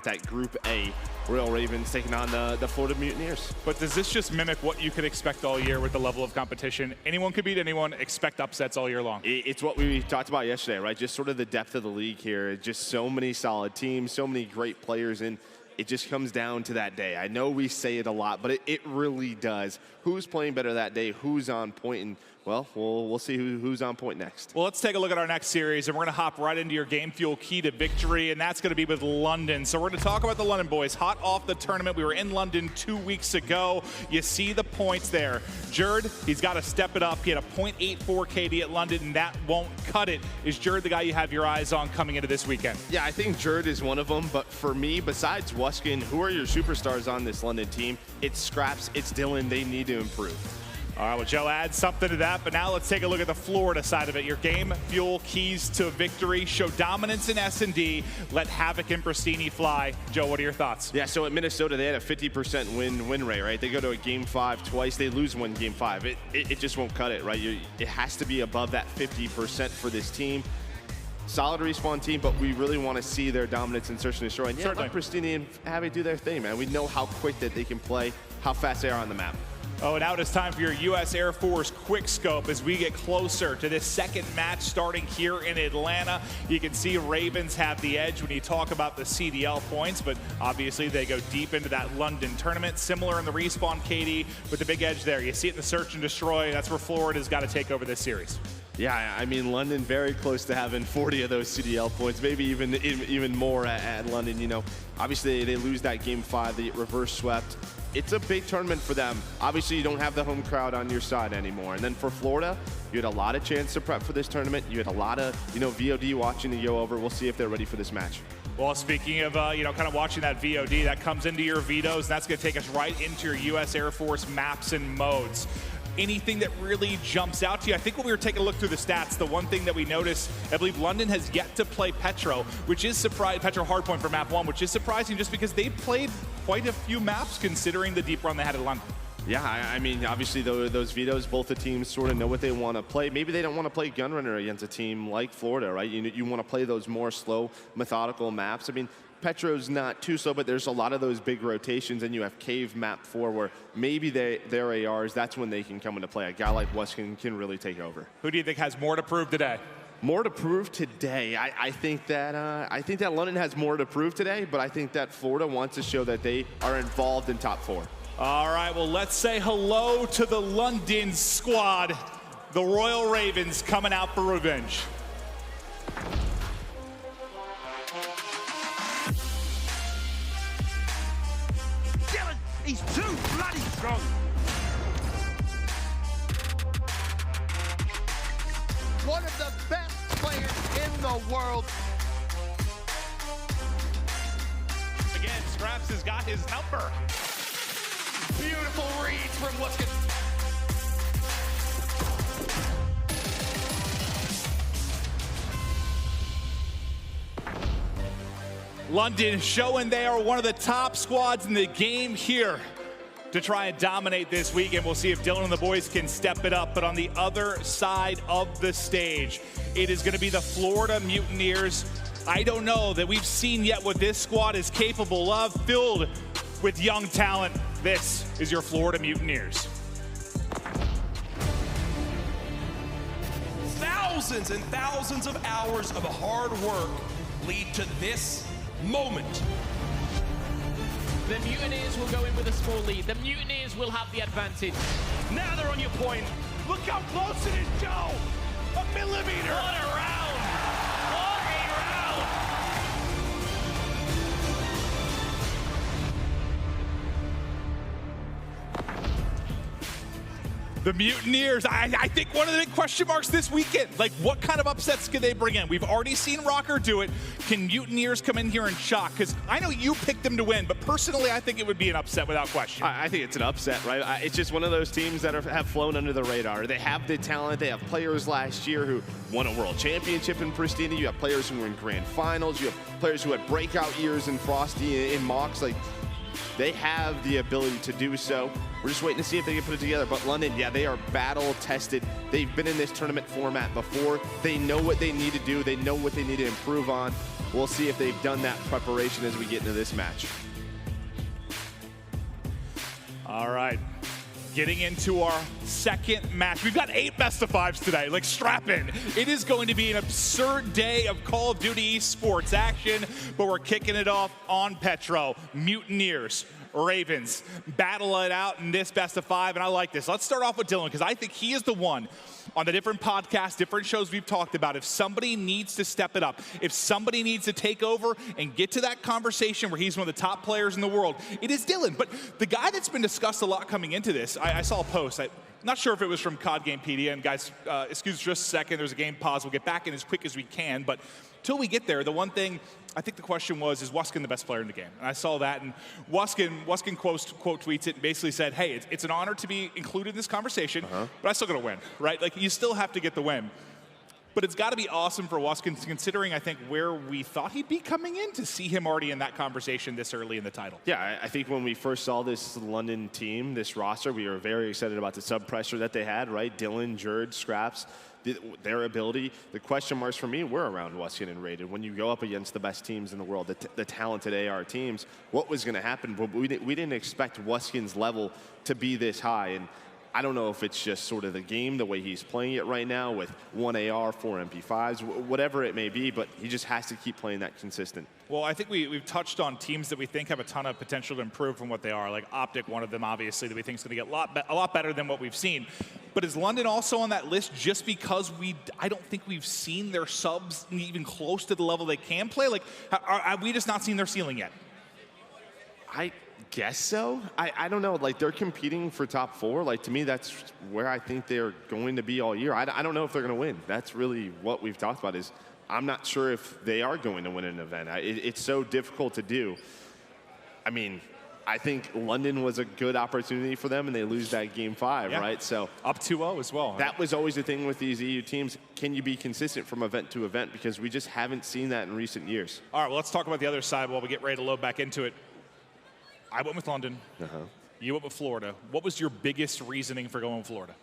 That Group A, Royal Ravens taking on the Florida Mutineers. But does this just mimic what you could expect all year with the level of competition? Anyone could beat anyone, expect upsets all year long. It's what we talked about yesterday, right? Just sort of the depth of the league here. Just so many solid teams, so many great players, and it just comes down to that day. I know we say it a lot, but it really does. Who's playing better that day? Who's on point? And well, we'll see who's on point next. Well, let's take a look at our next series, and we're going to hop right into your game fuel key to victory, and that's going to be with London. So we're going to talk about the London boys. Hot off the tournament. We were in London 2 weeks ago. You see the points there. Jerd, he's got to step it up. He had a .84 KD at London, and that won't cut it. Is Jerd the guy you have your eyes on coming into this weekend? Yeah, I think Jerd is one of them, but for me, besides Wuskin, who are your superstars on this London team? It's Scraps, it's Dylan. They need to improve. All right, well, Joe adds something to that, but now let's take a look at the Florida side of it. Your game fuel keys to victory. Show dominance in S&D. Let Havoc and Pristini fly. Joe, what are your thoughts? Yeah, so at Minnesota, they had a 50% win rate, right? They go to a game 5 twice. They lose one game 5. It just won't cut it, right? It has to be above that 50% for this team. Solid respawn team, but we really want to see their dominance in Search and Destroy. And yeah, let Pristini and Havoc do their thing, man. We know how quick that they can play, how fast they are on the map. Oh, and now it's time for your U.S. Air Force quick scope as we get closer to this second match starting here in Atlanta. You can see Ravens have the edge when you talk about the CDL points, but obviously they go deep into that London tournament. Similar in the respawn KD, with the big edge there. You see it in the Search and Destroy. That's where Florida's got to take over this series. Yeah, I mean, London very close to having 40 of those CDL points, maybe even more at London. You know, obviously they lose that game 5, they get reverse swept. It's a big tournament for them. Obviously, you don't have the home crowd on your side anymore. And then for Florida, you had a lot of chance to prep for this tournament. You had a lot of, VOD watching the go over. We'll see if they're ready for this match. Well, speaking of, kind of watching that VOD, that comes into your Vetos. That's going to take us right into your U.S. Air Force maps and modes. Anything that really jumps out to you? I think when we were taking a look through the stats, the one thing that we noticed, I believe London has yet to play Petro, which is surprising. Petro Hardpoint for map 1, which is surprising just because they played quite a few maps considering the deep run they had at London. Yeah, I mean, obviously those Vetos, both the teams sort of know what they want to play. Maybe they don't want to play Gunrunner against a team like Florida, right? You want to play those more slow, methodical maps. I mean, Petro's not too slow, but there's a lot of those big rotations, and you have Cave map 4 where maybe their ARs, that's when they can come into play. A guy like Wuskin can really take over. Who do you think has more to prove today? More to prove today. I think that London has more to prove today, but I think that Florida wants to show that they are involved in top 4. All right, well, let's say hello to the London squad. The Royal Ravens coming out for revenge. He's too bloody strong. One of the best players in the world. Again, Scraps has got his number. Beautiful reads from Wuskin. London showing they are one of the top squads in the game here to try and dominate this weekend. We'll see if Dylan and the boys can step it up. But on the other side of the stage, it is going to be the Florida Mutineers. I don't know that we've seen yet what this squad is capable of, filled with young talent. This is your Florida Mutineers. Thousands and thousands of hours of hard work lead to this moment. The Mutineers will go in with a small lead. The Mutineers will have the advantage. Now they're on your point. Look how close it is, Joe! A millimeter! What a round! What a round! The Mutineers, I think one of the big question marks this weekend, like what kind of upsets can they bring in? We've already seen Røkkr do it. Can Mutineers come in here and shock? Because I know you picked them to win, but personally I think it would be an upset without question. I think it's an upset, right? It's just one of those teams that have flown under the radar. They have the talent. They have players last year who won a world championship in Pristini. You have players who were in grand finals. You have players who had breakout years in Frosty, in Mox. Like, they have the ability to do so. We're just waiting to see if they can put it together. But London, yeah, they are battle tested. They've been in this tournament format before. They know what they need to do. They know what they need to improve on. we'll see if they've done that preparation as we get into this match. All right. Getting into our second match. We've got 8 best-of-5s today. Like, strap in. It is going to be an absurd day of Call of Duty esports action, but we're kicking it off on Petro. Mutineers, Ravens, battle it out in this best-of-5, and I like this. Let's start off with Dylan, because I think he is the one on the different podcasts, different shows we've talked about. If somebody needs to step it up, if somebody needs to take over and get to that conversation where he's one of the top players in the world, it is Dylan. But the guy that's been discussed a lot coming into this, I saw a post. I'm not sure if it was from COD Gamepedia, and guys, excuse just a second, there's a game pause. We'll get back in as quick as we can, but till we get there, the one thing, I think the question was, is Wuskin the best player in the game? And I saw that, and Wuskin quote tweets it and basically said, hey, it's an honor to be included in this conversation, but I still got to win, right? Like, you still have to get the win. But it's got to be awesome for Wuskin, considering, I think, where we thought he'd be coming in, to see him already in that conversation this early in the title. Yeah, I think when we first saw this London team, this roster, we were very excited about the sub-pressure that they had, right? Dylan, Jerd, Scraps, their ability. The question marks for me were around Wuskin and Rated. When you go up against the best teams in the world, the talented AR teams, what was going to happen? But we didn't expect Wuskin's level to be this high. And I don't know if it's just sort of the game, the way he's playing it right now with 1 AR, 4 MP5s, whatever it may be, but he just has to keep playing that consistent. Well, I think we've touched on teams that we think have a ton of potential to improve from what they are, like OpTic, one of them, obviously, that we think is going to get a lot better than what we've seen. But is London also on that list just because I don't think we've seen their subs even close to the level they can play? Like, have we just not seen their ceiling yet? I guess so. I don't know. Like, they're competing for top 4. Like, to me, that's where I think they're going to be all year. I don't know if they're going to win. That's really what we've talked about, is I'm not sure if they are going to win an event. It's so difficult to do. I mean, I think London was a good opportunity for them, and they lose that game 5, right? So up 2-0 as well. That was always the thing with these EU teams. Can you be consistent from event to event? Because we just haven't seen that in recent years. All right, well, let's talk about the other side while we get ready to load back into it. I went with London. You went with Florida. What was your biggest reasoning for going with Florida?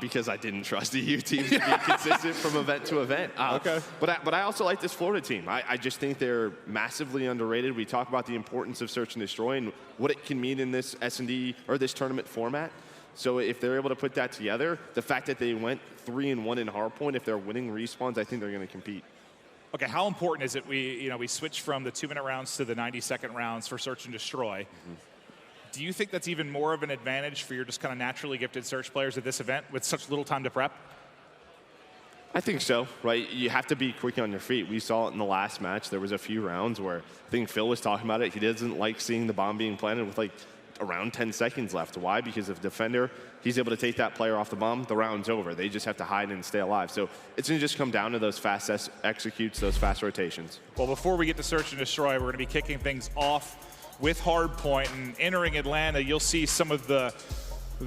Because I didn't trust the EU teams to be consistent from event to event. Okay. But I also like this Florida team. I just think they're massively underrated. We talk about the importance of search and destroy and what it can mean in this S&D or this tournament format. So if they're able to put that together, the fact that they went 3-1 in Hardpoint, if they're winning respawns, I think they're going to compete. Okay, how important is it we switched from the 2-minute rounds to the 90-second rounds for search and destroy? Do you think that's even more of an advantage for your just kind of naturally gifted search players at this event with such little time to prep? I think so, right? You have to be quick on your feet. We saw it in the last match. There was a few rounds where I think Phil was talking about it. He doesn't like seeing the bomb being planted with like around 10 seconds left. Why? Because if defender, he's able to take that player off the bomb, the round's over. They just have to hide and stay alive. So it's going to just come down to those fast executes, those fast rotations. Well, before we get to search and destroy, we're going to be kicking things off with Hardpoint, and entering Atlanta, you'll see some of the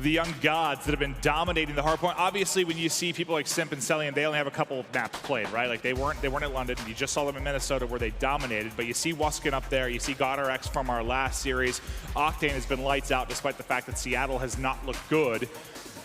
young gods that have been dominating the Hardpoint. Obviously, when you see people like Simp and Cellian, they only have a couple of maps played, right? Like, they weren't at London. You just saw them in Minnesota where they dominated. But you see Wuskin up there. You see GodRx from our last series. Octane has been lights out, despite the fact that Seattle has not looked good.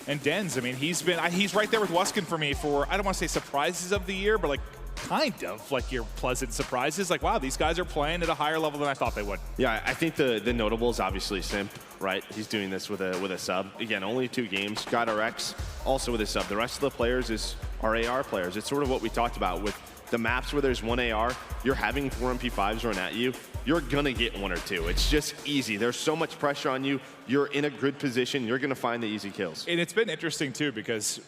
And Denz, I mean, he's right there with Wuskin for me for, I don't want to say surprises of the year, but like kind of like your pleasant surprises. Like, wow, these guys are playing at a higher level than I thought they would. Yeah, I think the notable is obviously Simp, right? He's doing this with a sub. Again, only 2 games. GodRx also with a sub. The rest of the players are AR players. It's sort of what we talked about with the maps where there's 1 AR, you're having 4 MP5s run at you, you're gonna get 1 or 2. It's just easy. There's so much pressure on you. You're in a good position. You're gonna find the easy kills. And it's been interesting too, because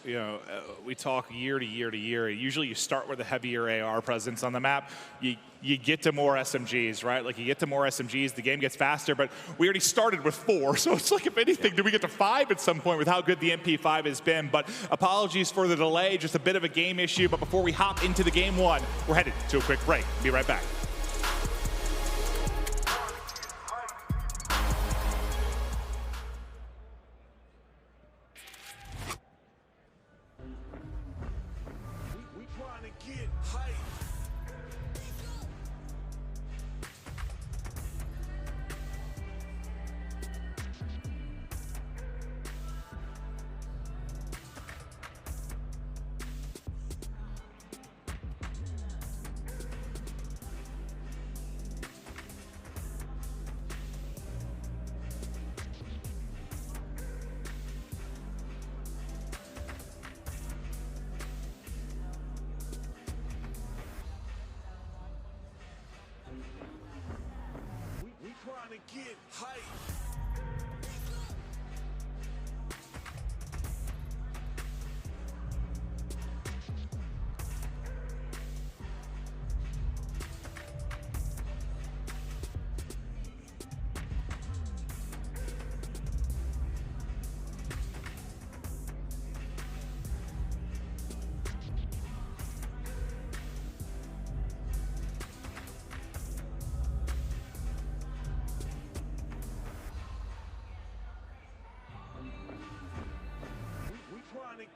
we talk year to year to year. Usually you start with a heavier AR presence on the map. You get to more SMGs, right? Like, you get to more SMGs, the game gets faster, but we already started with 4. So it's like, if anything, do we get to 5 at some point with how good the MP5 has been? But apologies for the delay, just a bit of a game issue. But before we hop into the game 1, we're headed to a quick break. Be right back. to get hype.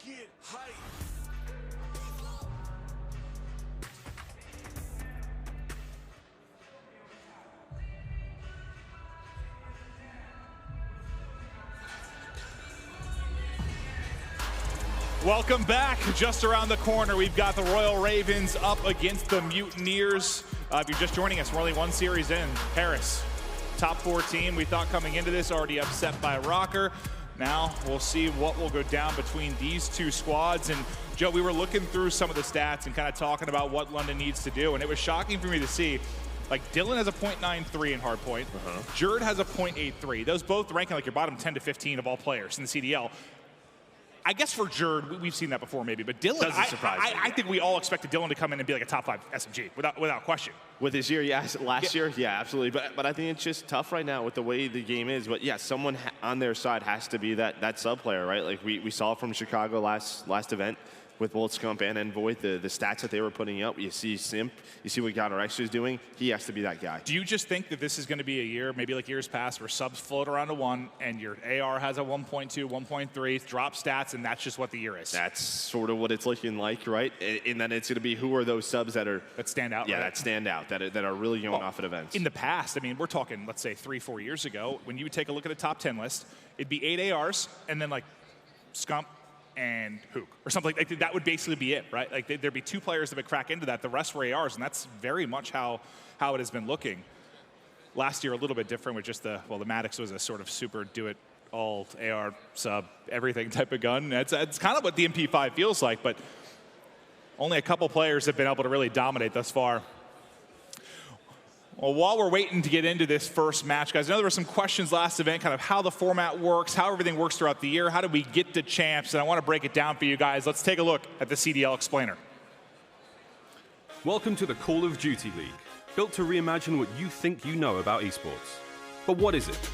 Get hype. Welcome back. Just around the corner, we've got the Royal Ravens up against the Mutineers. If you're just joining us, we're only one series in. Paris, top 4 team. We thought coming into this, already upset by Røkkr. Now we'll see what will go down between these two squads. And Joe, we were looking through some of the stats and kind of talking about what London needs to do. And it was shocking for me to see, like, Dylan has a .93 in Hardpoint. Jerd has a .83. Those both ranking like your bottom 10 to 15 of all players in the CDL. I guess for Jerd, we've seen that before maybe, but Dylan, I think we all expected Dylan to come in and be like a top 5 SMG without question. With his year, yes. Last year, yeah, absolutely. But I think it's just tough right now with the way the game is. But yeah, someone on their side has to be that sub player, right? Like we saw from Chicago last event with both Scump and Void, the stats that they were putting up. You see Simp, you see what Gonorexia is doing. He has to be that guy. Do you just think that this is going to be a year, maybe like years past, where subs float around a 1 and your AR has a 1.2, 1.3, drop stats, and that's just what the year is? That's sort of what it's looking like, right? And then it's going to be who are those subs that stand out, yeah, right? that stand out, that are really going off at events. In the past, I mean, we're talking, let's say 3-4 years ago, when you would take a look at a top 10 list, it'd be 8 ARs and then like Scump and Hook or something like that. That would basically be it, right? Like there'd be 2 players that would crack into that. The rest were ARs, and that's very much how it has been looking. Last year, a little bit different with just the Maddox was a sort of super do-it-all AR sub everything type of gun. It's kind of what the MP5 feels like, but only a couple players have been able to really dominate thus far. Well, while we're waiting to get into this first match, guys, I know there were some questions last event, kind of how the format works, how everything works throughout the year, how do we get to champs, and I want to break it down for you guys. Let's take a look at the CDL Explainer. Welcome to the Call of Duty League, built to reimagine what you think you know about esports. But what is it?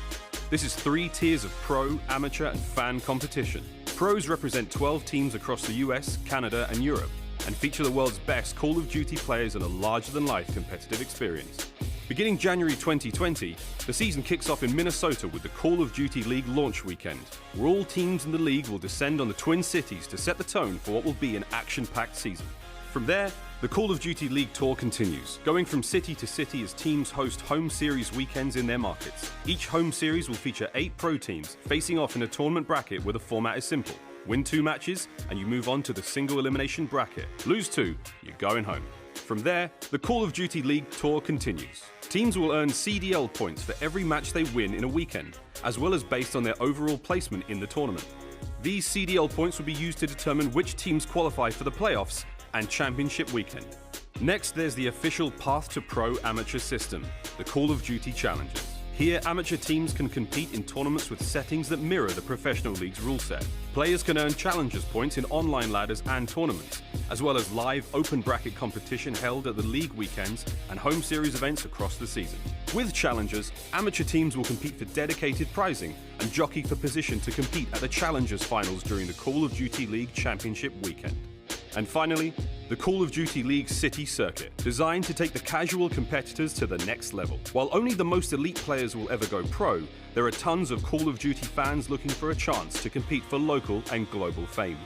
This is 3 tiers of pro, amateur, and fan competition. Pros represent 12 teams across the US, Canada, and Europe, and feature the world's best Call of Duty players in a larger-than-life competitive experience. Beginning January 2020, the season kicks off in Minnesota with the Call of Duty League launch weekend, where all teams in the league will descend on the Twin Cities to set the tone for what will be an action-packed season. From there, the Call of Duty League tour continues, going from city to city as teams host home series weekends in their markets. Each home series will feature 8 pro teams facing off in a tournament bracket where the format is simple. Win 2 matches, and you move on to the single elimination bracket. Lose 2, you're going home. From there, the Call of Duty League tour continues. Teams will earn CDL points for every match they win in a weekend, as well as based on their overall placement in the tournament. These CDL points will be used to determine which teams qualify for the playoffs and championship weekend. Next, there's the official Path to Pro amateur system, the Call of Duty Challenges. Here, amateur teams can compete in tournaments with settings that mirror the professional league's rule set. Players can earn Challengers points in online ladders and tournaments, as well as live open bracket competition held at the league weekends and home series events across the season. With Challengers, amateur teams will compete for dedicated prizing and jockey for position to compete at the Challengers finals during the Call of Duty League Championship weekend. And finally, the Call of Duty League City Circuit, designed to take the casual competitors to the next level. While only the most elite players will ever go pro, there are tons of Call of Duty fans looking for a chance to compete for local and global fame.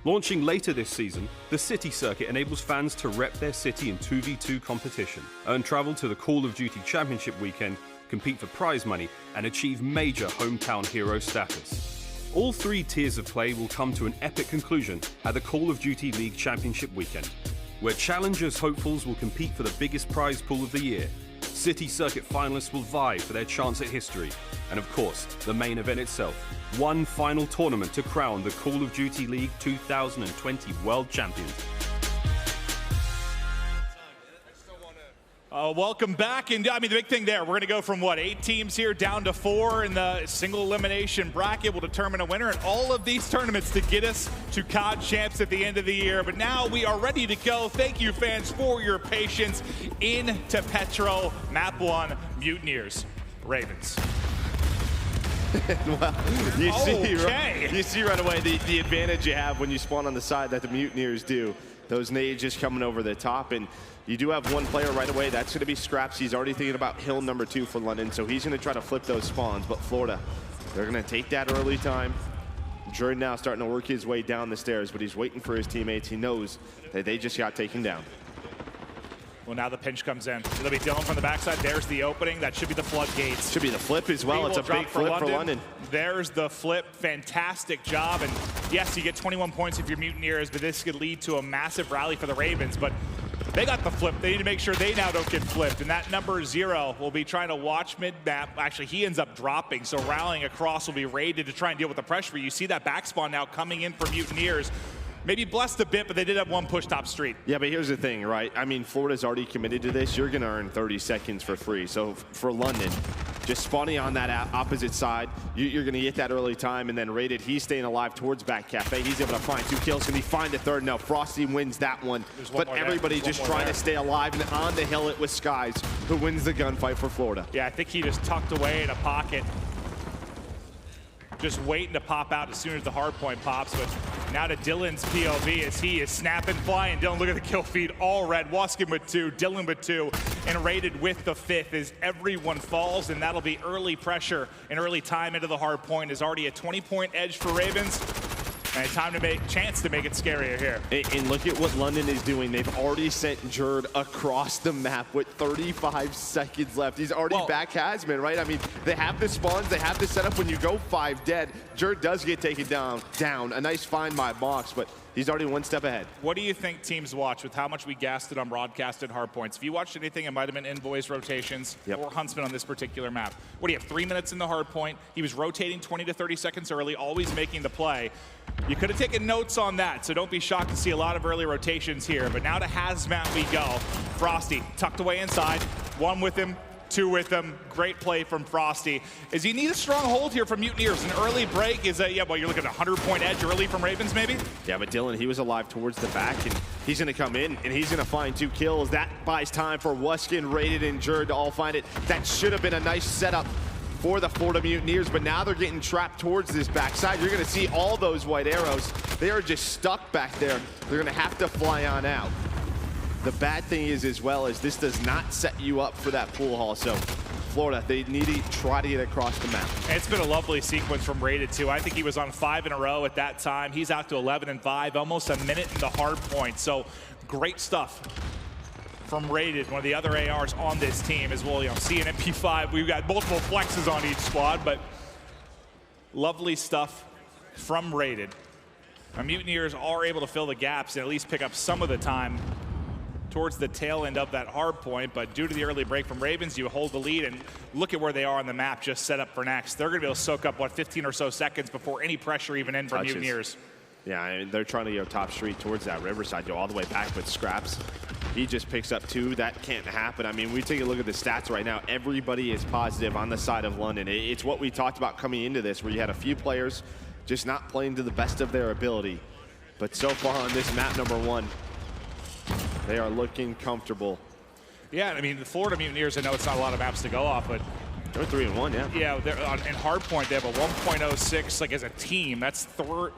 Launching later this season, the City Circuit enables fans to rep their city in 2v2 competition, earn travel to the Call of Duty Championship weekend, compete for prize money, and achieve major hometown hero status. All 3 tiers of play will come to an epic conclusion at the Call of Duty League Championship weekend, where Challengers hopefuls will compete for the biggest prize pool of the year. City Circuit finalists will vie for their chance at history, and of course, the main event itself, one final tournament to crown the Call of Duty League 2020 World Champions. Welcome back, and I mean the big thing there, we're going to go from what, 8 teams here down to 4 in the single elimination bracket will determine a winner in all of these tournaments to get us to COD champs at the end of the year. But now we are ready to go. Thank you, fans, for your patience. Into Petro, map 1, Mutineers, Ravens. Well, you see right away the advantage you have when you spawn on the side that the Mutineers do. Those nades just coming over the top, and you do have one player right away. That's going to be Scraps. He's already thinking about hill number 2 for London, so he's going to try to flip those spawns. But Florida, they're going to take that early time. Jordan now starting to work his way down the stairs, but he's waiting for his teammates. He knows that they just got taken down. Well, now the pinch comes in. It'll be Dylan from the backside. There's the opening. That should be the floodgates. Should be the flip as well. It's a big flip for London. There's the flip. Fantastic job. And yes, you get 21 points if you're Mutineers, but this could lead to a massive rally for the Ravens. But they got the flip. They need to make sure they now don't get flipped. And that number 0 will be trying to watch mid-map. Actually, he ends up dropping. So rallying across will be raided to try and deal with the pressure. You see that back spawn now coming in for Mutineers. Maybe blessed a bit, but they did have one push top street. Yeah, but here's the thing, right? I mean, Florida's already committed to this. You're going to earn 30 seconds for free. So for London, just spawning on that opposite side, you're going to get that early time, and then raided. He's staying alive towards back cafe. He's able to find 2 kills. Can he find a third? No, Frosty wins that one. But everybody just trying to stay alive, and on the hill it was Skies who wins the gunfight for Florida. Yeah, I think he just tucked away in a pocket. Just waiting to pop out as soon as the hardpoint pops, but now to Dylan's POV as he is snapping, flying. Dylan, look at the kill feed, all red. Waskin with 2, Dylan with 2, and raided with the 5th as everyone falls, and that'll be early pressure and early time into the hardpoint. Is already a 20-point edge for Ravens. And time to chance to make it scarier here. And look at what London is doing. They've already sent Jerd across the map with 35 seconds left. He's already back Hasman, right? I mean, they have the spawns, they have the setup. When you go 5 dead, Jerd does get taken down. A nice find by Box, but he's already one step ahead. What do you think teams watch with how much we gassed it on broadcasted hardpoints? If you watched anything, it might have been Envoy's rotations or Huntsman on this particular map. What do you have, 3 minutes in the hardpoint? He was rotating 20 to 30 seconds early, always making the play. You could have taken notes on that, so don't be shocked to see a lot of early rotations here. But now to Hazmat we go. Frosty tucked away inside, 1 with him, 2 with him. Great play from Frosty. Is he need a strong hold here from Mutineers? An early break is you're looking at a 100-point edge early from Ravens maybe? Yeah, but Dylan, he was alive towards the back, and he's going to come in, and he's going to find 2 kills. That buys time for Waskin, Rated, and Jerd to all find it. That should have been a nice setup for the Florida Mutineers, but now they're getting trapped towards this backside. You're going to see all those white arrows. They are just stuck back there. They're going to have to fly on out. The bad thing is, as well, is this does not set you up for that pool hall. So Florida, they need to try to get across the map. It's been a lovely sequence from Rated too. I think he was on 5 in a row at that time. He's out to 11 and 5, almost a minute in the hard point. So great stuff from Rated, one of the other ARs on this team as well. You know, seeing MP5, we've got multiple flexes on each squad, but lovely stuff from Rated. Our Mutineers are able to fill the gaps and at least pick up some of the time towards the tail end of that hard point, but due to the early break from Ravens, you hold the lead, and look at where they are on the map, just set up for next. They're gonna be able to soak up, what, 15 or so seconds before any pressure even in from Mutineers. Yeah, I mean, they're trying to go top street towards that Riverside, go all the way back with Scraps. He just picks up 2. That can't happen. I mean, we take a look at the stats right now. Everybody is positive on the side of London. It's what we talked about coming into this, where you had a few players just not playing to the best of their ability. But so far on this map number 1, they are looking comfortable. Yeah, I mean, the Florida Mutineers, I know it's not a lot of maps to go off, but they're 3-1, yeah. Yeah, they're in Hardpoint, they have a 1.06 like as a team. That's third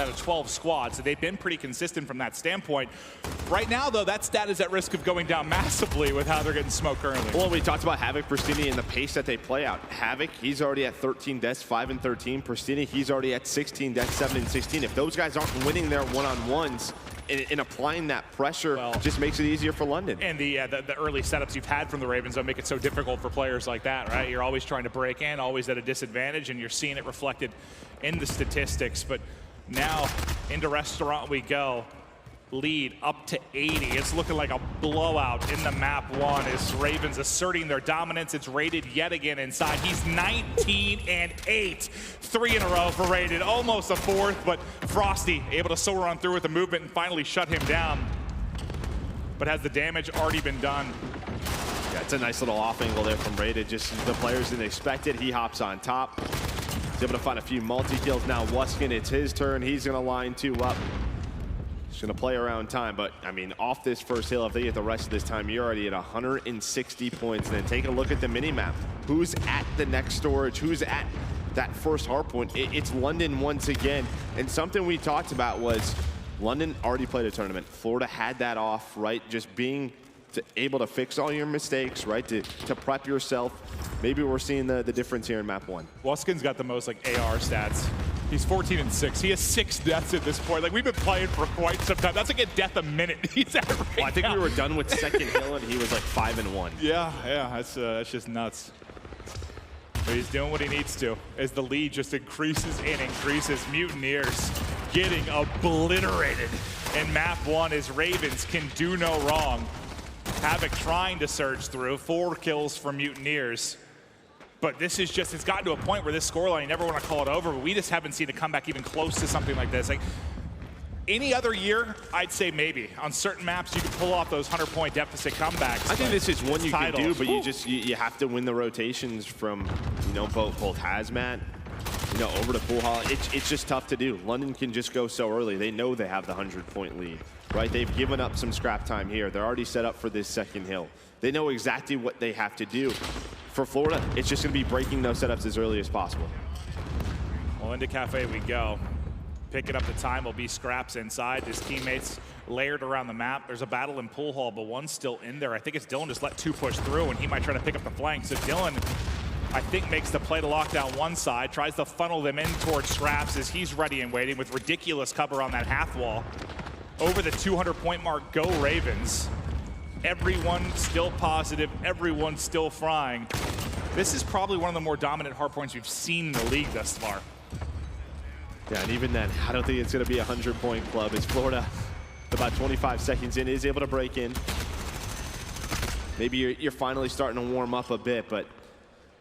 out of 12 squads. So they've been pretty consistent from that standpoint. Right now, though, that stat is at risk of going down massively with how they're getting smoked currently. Well, we talked about Havoc, Pristini, and the pace that they play out. Havoc, he's already at 13 deaths, 5 and 13. Pristini, he's already at 16 deaths, 7 and 16. If those guys aren't winning their one-on-ones, and applying that pressure just makes it easier for London. And the early setups you've had from the Ravens don't make it so difficult for players like that, right? You're always trying to break in, always at a disadvantage, and you're seeing it reflected in the statistics. But now into Restaurant we go. Lead up to 80. It's looking like a blowout in the map 1 as Ravens asserting their dominance. It's Rated yet again inside. He's 19 and 8. 3 in a row for Rated. Almost a 4th, but Frosty able to soar on through with the movement and finally shut him down. But has the damage already been done? That's a nice little off angle there from Røkkr. Just the players didn't expect it. He hops on top. He's able to find a few multi-kills. Now Wuskin, it's his turn. He's going to line 2 up. He's going to play around time. But, I mean, off this first hill, if they get the rest of this time, you're already at 160 points. And then take a look at the mini-map. Who's at the next storage? Who's at that first hardpoint? It's London once again. And something we talked about was London already played a tournament. Florida had that off, right? Just being able to fix all your mistakes, right? To prep yourself. Maybe we're seeing the difference here in map 1. Wuskin's got the most like AR stats. He's 14-6. He has 6 deaths at this point. Like, we've been playing for quite some time. That's like a death a minute he's at right I think now. we were done with second hill and he was like 5-1. Yeah, that's just nuts. But he's doing what he needs to as the lead just increases and increases. Mutineers getting obliterated in map 1 as Ravens can do no wrong. Havoc trying to surge through. 4 kills for Mutineers. But this is just, it's gotten to a point where this scoreline, you never want to call it over, but we just haven't seen a comeback even close to something like this. Like, any other year, I'd say maybe. On certain maps, you can pull off those 100-point deficit comebacks. I think this is one you can do, but Woo. you have to win the rotations from, you know, both Hazmat, you know, over to Pool Hall. It's just tough to do. London can just go so early. They know they have the 100-point lead, right? They've given up some scrap time here. They're already set up for this second hill. They know exactly what they have to do. For Florida, it's just going to be breaking those setups as early as possible. Well, into Cafe we go. Picking up the time will be Scraps inside. His teammates layered around the map. There's a battle in Pool Hall, but one's still in there. I think it's Dylan just let 2 push through, and he might try to pick up the flank. So Dylan, I think, makes the play to lock down one side, tries to funnel them in towards Scraps as he's ready and waiting with ridiculous cover on that half wall. Over the 200-point mark, go Ravens. Everyone still positive, everyone still frying. This is probably one of the more dominant hardpoints we've seen in the league thus far. Yeah, and even then, I don't think it's going to be a 100-point club as Florida, about 25 seconds in, is able to break in. Maybe you're finally starting to warm up a bit, but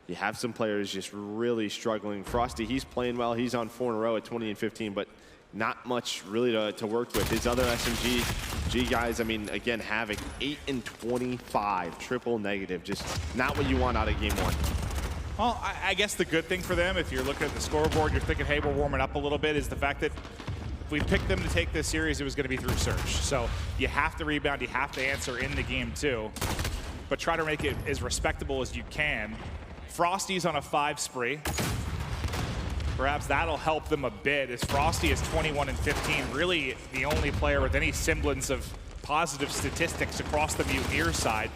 you have some players just really struggling. Frosty, he's playing well. He's on 4 in a row at 20 and 15, but not much really to work with. His other SMG guys, I mean, again, Havoc, 8 and 25, triple negative. Just not what you want out of game 1. Well, I guess the good thing for them, if you're looking at the scoreboard, you're thinking, hey, we're warming up a little bit, is the fact that if we picked them to take this series, it was going to be through Surge. So you have to rebound, you have to answer in the game too, but try to make it as respectable as you can. Frosty's on a 5 spree. Perhaps that'll help them a bit, as Frosty is 21 and 15, really the only player with any semblance of positive statistics across the Mutineers side.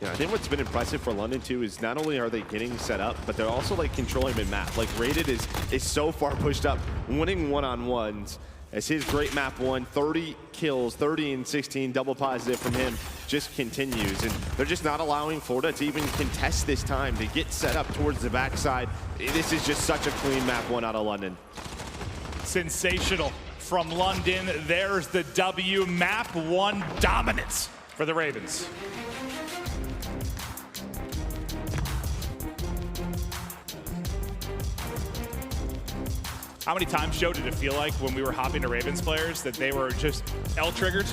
Yeah, I think what's been impressive for London too is not only are they getting set up, but they're also like controlling mid-map. Like Rated is so far pushed up, winning one-on-ones. As his great map 1, 30 kills, 30 and 16, double positive from him, just continues. And they're just not allowing Florida to even contest this time, to get set up towards the backside. This is just such a clean map 1 out of London. Sensational from London. There's the W. Map 1 dominance for the Ravens. How many times, Joe, did it feel like when we were hopping to Ravens players that they were just L-triggered,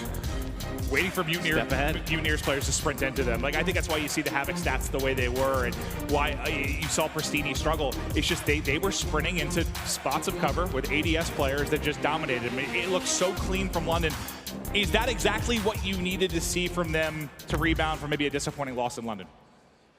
waiting for Mutineers players to sprint into them? Like, I think that's why you see the Havoc stats the way they were, and why you saw Pristini struggle. It's just they were sprinting into spots of cover with ADS players that just dominated. I mean, it looks so clean from London. Is that exactly what you needed to see from them to rebound from maybe a disappointing loss in London?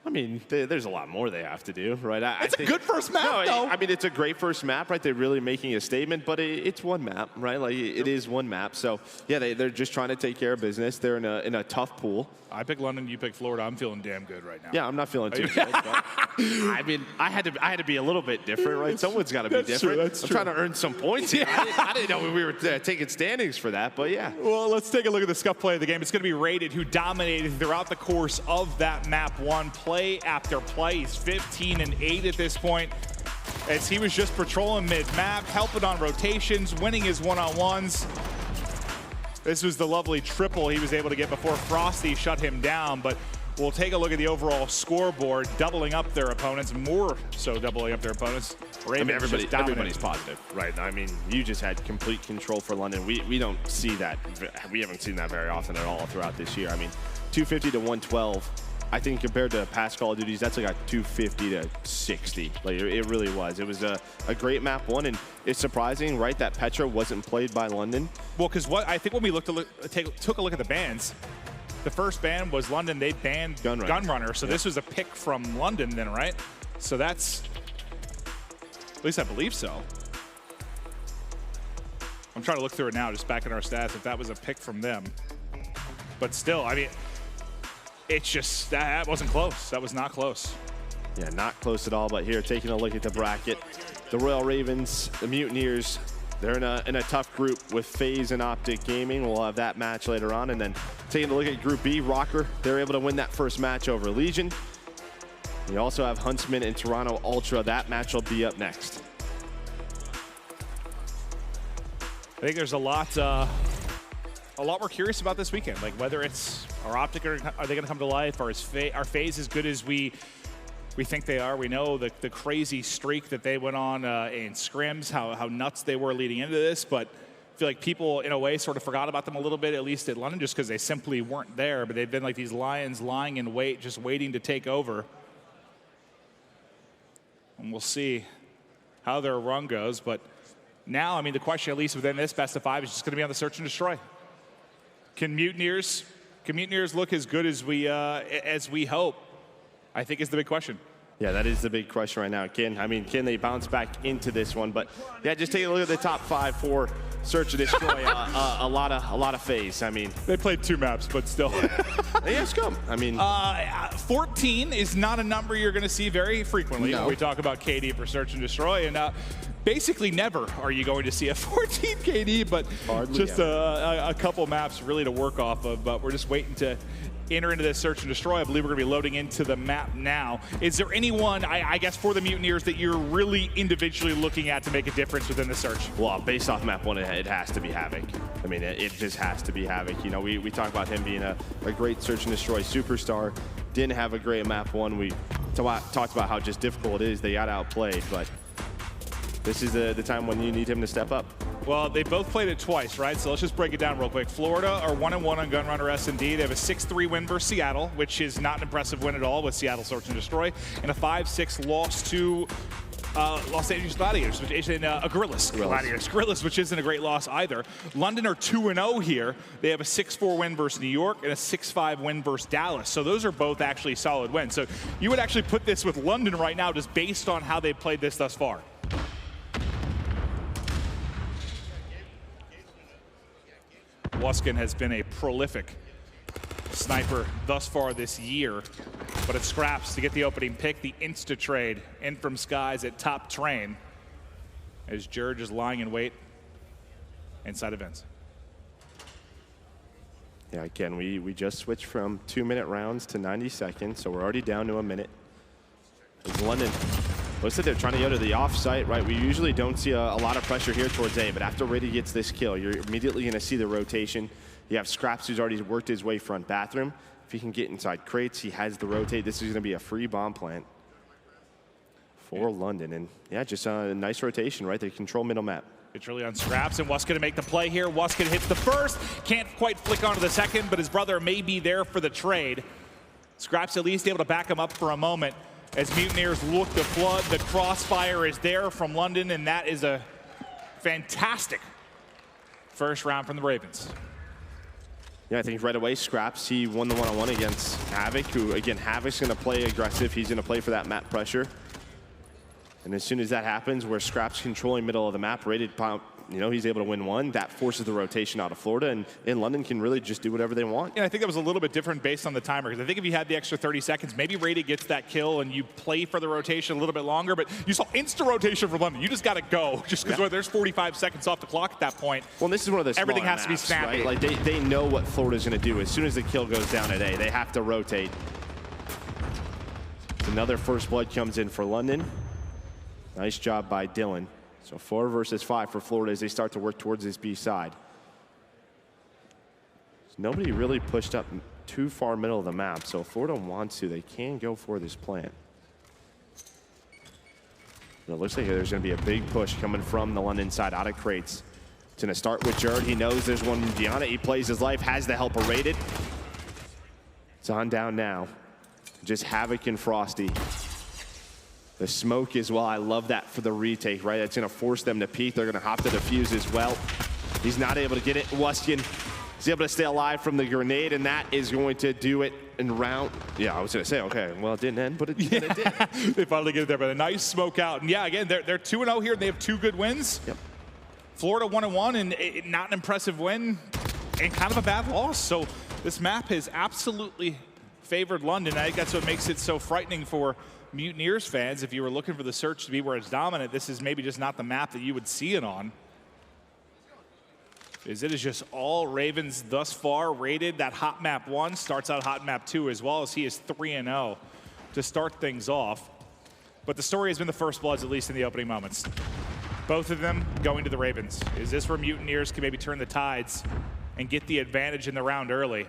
I mean, there's a lot more they have to do, right? It's a good first map, though. I mean, it's a great first map, right? They're really making a statement, but it's one map, right? Like, it is one map. So, yeah, they're just trying to take care of business. They're in a tough pool. I picked London, you picked Florida. I'm feeling damn good right now. Yeah, I'm not feeling too good. But, I mean, I had to be a little bit different, right? Someone's got to be different. That's true. I'm trying to earn some points here. I didn't know we were taking standings for that, but yeah. Well, let's take a look at the scuff play of the game. It's going to be Rated, who dominated throughout the course of that map 1, play after play. He's 15 and 8 at this point, as he was just patrolling mid-map, helping on rotations, winning his one-on-ones. This was the lovely triple he was able to get before Frosty shut him down, but we'll take a look at the overall scoreboard, doubling up their opponents, more so doubling up their opponents. Ravens, I mean, everybody's positive, right? I mean, you just had complete control for London. We don't see that. We haven't seen that very often at all throughout this year. I mean, 250 to 112. I think compared to past Call of Duties, that's like a 250 to 60. Like it really was. It was a great map one, and it's surprising, right, that Petra wasn't played by London. Well, because what I think when we took a look at the bans, the first ban was London. They banned Gunrunner, so this was a pick from London then, right? So that's, at least I believe so. I'm trying to look through it now, just back in our stats, if that was a pick from them. But still, I mean, it's just, that wasn't close. That was not close. Yeah, not close at all, but here, taking a look at the bracket, the Royal Ravens, the Mutineers, they're in a tough group with FaZe and OpTic Gaming. We'll have that match later on. And then taking a look at Group B, Røkkr, they're able to win that first match over Legion. We also have Huntsmen and Toronto Ultra. That match will be up next. I think there's a lot we're curious about this weekend. Like whether it's our OpTic, are they going to come to life? Or is our FaZe as good as we think they are? We know the crazy streak that they went on in scrims, how nuts they were leading into this, but I feel like people, in a way, sort of forgot about them a little bit, at least at London, just because they simply weren't there. But they've been like these lions lying in wait, just waiting to take over. And we'll see how their run goes. But now, I mean, the question, at least within this best of 5, is just going to be on the search and destroy. Can Mutineers look as good as we hope? I think is the big question. Yeah, that is the big question right now. Can they bounce back into this one? But yeah, just take a look at the top 5 for search and destroy. A lot of FaZe. I mean, they played 2 maps, but still. Yeah, scum. I mean, 14 is not a number you're going to see very frequently when we talk about KD for search and destroy, and basically never are you going to see a 14 KD, but hardly just a couple maps really to work off of. But we're just waiting to enter into this search and destroy. I believe we're going to be loading into the map now. Is there anyone, I guess, for the Mutineers that you're really individually looking at to make a difference within the search? Well, based off map 1, it has to be Havoc. I mean, it just has to be Havoc. You know, we talk about him being a great search and destroy superstar. Didn't have a great map 1. We talked about how just difficult it is. They got outplayed, but this is the time when you need him to step up. Well, they both played it twice, right? So let's just break it down real quick. Florida are 1-1 on Gunrunner S&D. They have a 6-3 win versus Seattle, which is not an impressive win at all with Seattle Search and Destroy, and a 5-6 loss to Los Angeles Gladiators, which is in Gorillas, which isn't a great loss either. London are 2-0 here. They have a 6-4 win versus New York and a 6-5 win versus Dallas. So those are both actually solid wins. So you would actually put this with London right now just based on how they've played this thus far. Waskin has been a prolific sniper thus far this year, but it scraps to get the opening pick. The insta trade in from Skies at top train as Jurge is lying in wait inside events. Yeah, again, we just switched from 2-minute rounds to 90 seconds, so we're already down to a minute. As London looks like they're trying to go to the off-site, right? We usually don't see a lot of pressure here towards A, but after Rady gets this kill, you're immediately going to see the rotation. You have Scraps, who's already worked his way front bathroom. If he can get inside crates, he has the rotate. This is going to be a free bomb plant for London. And yeah, just a nice rotation, right? They control middle map. It's really on Scraps, and Waskin to make the play here. Waskin hits the first, can't quite flick onto the second, but his brother may be there for the trade. Scraps at least able to back him up for a moment. As Mutineers look to flood, the crossfire is there from London, and that is a fantastic first round from the Ravens. Yeah, I think right away, Scraps, he won the one-on-one against Havoc, who, again, Havoc's going to play aggressive. He's going to play for that map pressure. And as soon as that happens, where Scraps controlling middle of the map, rated pump, you know, he's able to win one. That forces the rotation out of Florida, and in London can really just do whatever they want. Yeah, I think that was a little bit different based on the timer, because I think if you had the extra 30 seconds, maybe Rady gets that kill and you play for the rotation a little bit longer, but you saw instant rotation from London. You just got to go, just because there's 45 seconds off the clock at that point. Well, this is one of the everything has maps, to be snappy. Right? Like they know what Florida's going to do. As soon as the kill goes down at A, they have to rotate. Another first blood comes in for London. Nice job by Dylan. So 4 versus 5 for Florida as they start to work towards this B side. Nobody really pushed up too far middle of the map, so if Florida wants to, they can go for this plant. And it looks like there's going to be a big push coming from the London side out of crates. It's going to start with Jared. He knows there's one beyond it. He plays his life, has the helper rated. It's on down now. Just Havoc and Frosty. The smoke as well, I love that for the retake, right? It's gonna force them to peek. They're gonna hop to defuse as well. He's not able to get it. Wuskin is able to stay alive from the grenade, and that is going to do it in round. Yeah, I was gonna say, okay, well, it didn't end, but it did. They finally get it there, but a nice smoke out. And yeah, again, they're 2-0 here, and they have 2 good wins. Yep. Florida 1-1, and not an impressive win, and kind of a bad loss. So this map has absolutely favored London. I think that's what makes it so frightening for Mutineers fans. If you were looking for the search to be where it's dominant, this is maybe just not the map that you would see it on. It is just all Ravens thus far rated. That hot map 1 starts out hot map 2 as well, as he is 3-0 to start things off. But the story has been the first bloods, at least in the opening moments. Both of them going to the Ravens. Is this where Mutineers can maybe turn the tides and get the advantage in the round early?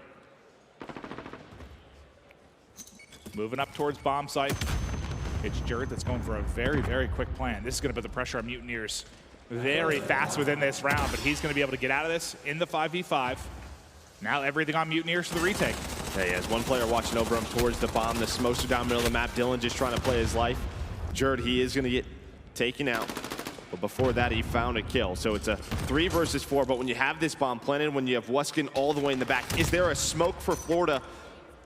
Moving up towards bomb site. It's Jared that's going for a very, very quick plan. This is going to put the pressure on Mutineers very fast within this round, but he's going to be able to get out of this in the 5v5. Now everything on Mutineers for the retake. Yeah, he has one player watching over him towards the bomb. The smokes are down middle of the map. Dylan just trying to play his life. Jared, he is going to get taken out. But before that, he found a kill. So it's a 3 versus 4. But when you have this bomb planted, when you have Wuskin all the way in the back, is there a smoke for Florida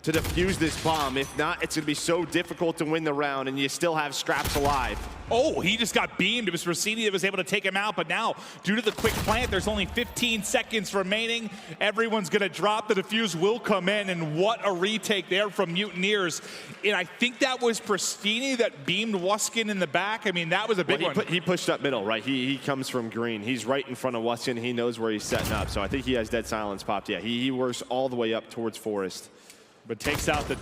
to defuse this bomb? If not, it's going to be so difficult to win the round, and you still have Scraps alive. Oh, he just got beamed. It was Rossini that was able to take him out, but now, due to the quick plant, there's only 15 seconds remaining. Everyone's going to drop. The defuse will come in, and what a retake there from Mutineers. And I think that was Pristini that beamed Wuskin in the back. I mean, that was a big one. He pushed up middle, right? He comes from green. He's right in front of Wuskin. He knows where he's setting up, so I think he has dead silence popped. Yeah, he works all the way up towards Forest. But takes out the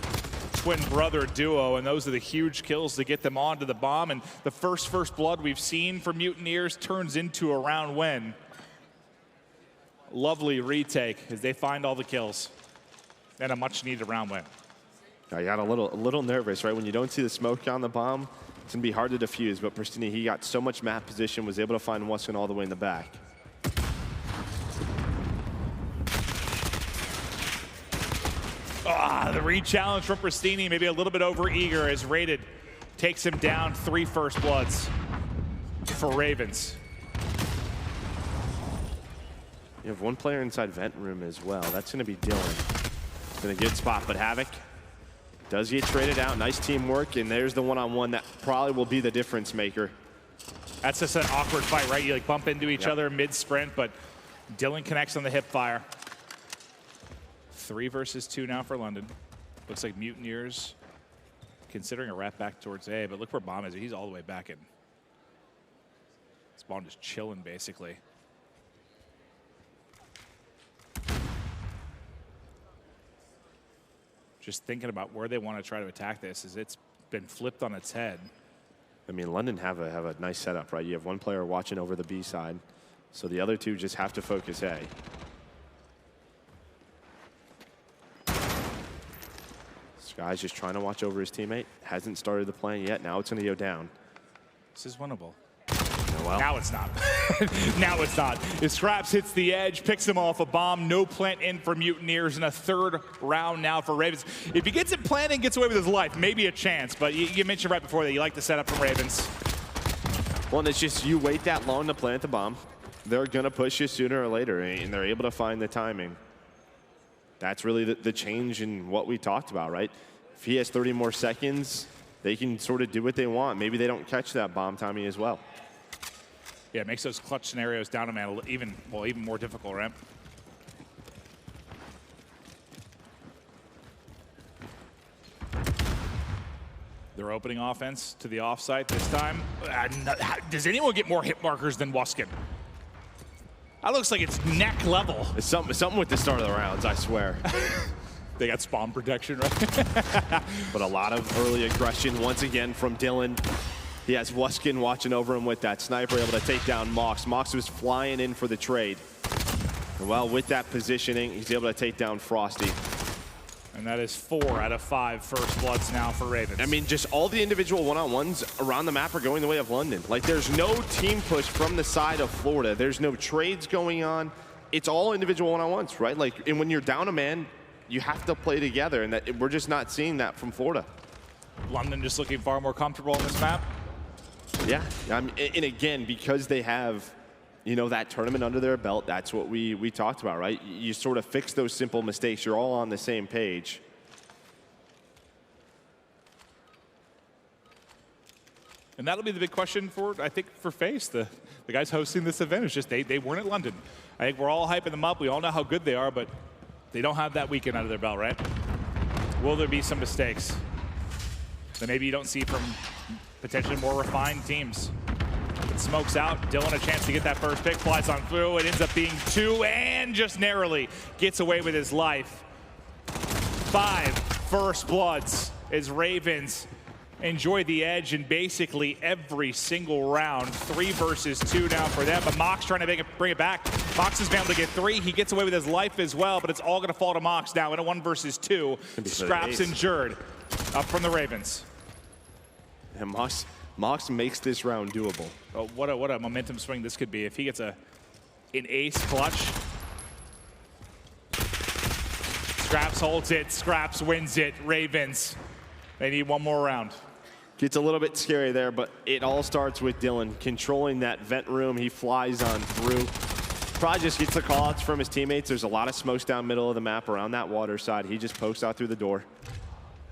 twin brother duo, and those are the huge kills to get them onto the bomb. And the first blood we've seen for Mutineers turns into a round win. Lovely retake as they find all the kills, and a much needed round win. I got a little nervous, right? When you don't see the smoke on the bomb, it's gonna be hard to defuse. But Pristini, he got so much map position, was able to find Wuskin all the way in the back. The re-challenge from Pristini, maybe a little bit over-eager as Rated takes him down. 3 first bloods for Ravens. You have one player inside vent room as well. That's going to be Dylan. It's in a good spot, but Havoc does get traded out. Nice teamwork, and there's the one-on-one that probably will be the difference maker. That's just an awkward fight, right? You like bump into each other mid-sprint, but Dylan connects on the hip fire. 3 versus 2 now for London. Looks like Mutineers considering a wrap back towards A, but look where Bomb is. He's all the way back in. This Bomb just chilling, basically. Just thinking about where they want to try to attack this, as it's been flipped on its head. I mean, London have a nice setup, right? You have one player watching over the B side, so the other 2 just have to focus A. Guy's just trying to watch over his teammate. Hasn't started the plan yet. Now it's going to go down. This is winnable. Oh, well. Now it's not. Now it's not. If Scraps hits the edge, picks him off a bomb, no plant in for Mutineers, and a 3rd round now for Ravens. If he gets it planted and gets away with his life, maybe a chance, but you mentioned right before that you like the setup from Ravens. Well, and it's just you wait that long to plant the bomb. They're going to push you sooner or later, and they're able to find the timing. That's really the change in what we talked about, right? If he has 30 more seconds, they can sort of do what they want. Maybe they don't catch that bomb timing as well. Yeah, it makes those clutch scenarios down to man even more difficult, right? They're opening offense to the offsite this time. Does anyone get more hit markers than Wuskin? That looks like it's neck level. It's something with the start of the rounds, I swear. They got spawn protection, right? But a lot of early aggression once again from Dylan. He has Wuskin watching over him with that sniper, able to take down Mox. Mox was flying in for the trade. And well, with that positioning, he's able to take down Frosty. And that is 4 out of 5 first bloods now for Ravens. I mean, just all the individual one-on-ones around the map are going the way of London. Like, there's no team push from the side of Florida. There's no trades going on. It's all individual one-on-ones, right? Like, and when you're down a man, you have to play together, and that we're just not seeing that from Florida. London just looking far more comfortable on this map. Yeah, and again, because they have, you know, that tournament under their belt, that's what we talked about, right? You sort of fix those simple mistakes. You're all on the same page. And that'll be the big question for, I think, for FaZe. The guys hosting this event is just they weren't at London. I think we're all hyping them up. We all know how good they are, but they don't have that weekend under their belt, right? Will there be some mistakes that maybe you don't see from potentially more refined teams? It smokes out. Dylan a chance to get that first pick. Flies on through. It ends up being 2 and just narrowly gets away with his life. 5 first bloods as Ravens enjoy the edge in basically every single round. 3 versus 2 now for them, but Mox trying to bring it back. Mox is able to get 3. He gets away with his life as well, but it's all going to fall to Mox now in a 1 versus 2. Scraps injured up from the Ravens. And Mox makes this round doable. Oh, what a momentum swing this could be if he gets an ace clutch. Scraps holds it. Scraps wins it. Ravens, they need 1 more round. Gets a little bit scary there, but it all starts with Dylan controlling that vent room. He flies on through. Probably just gets the call-outs from his teammates. There's a lot of smokes down middle of the map around that water side. He just pokes out through the door.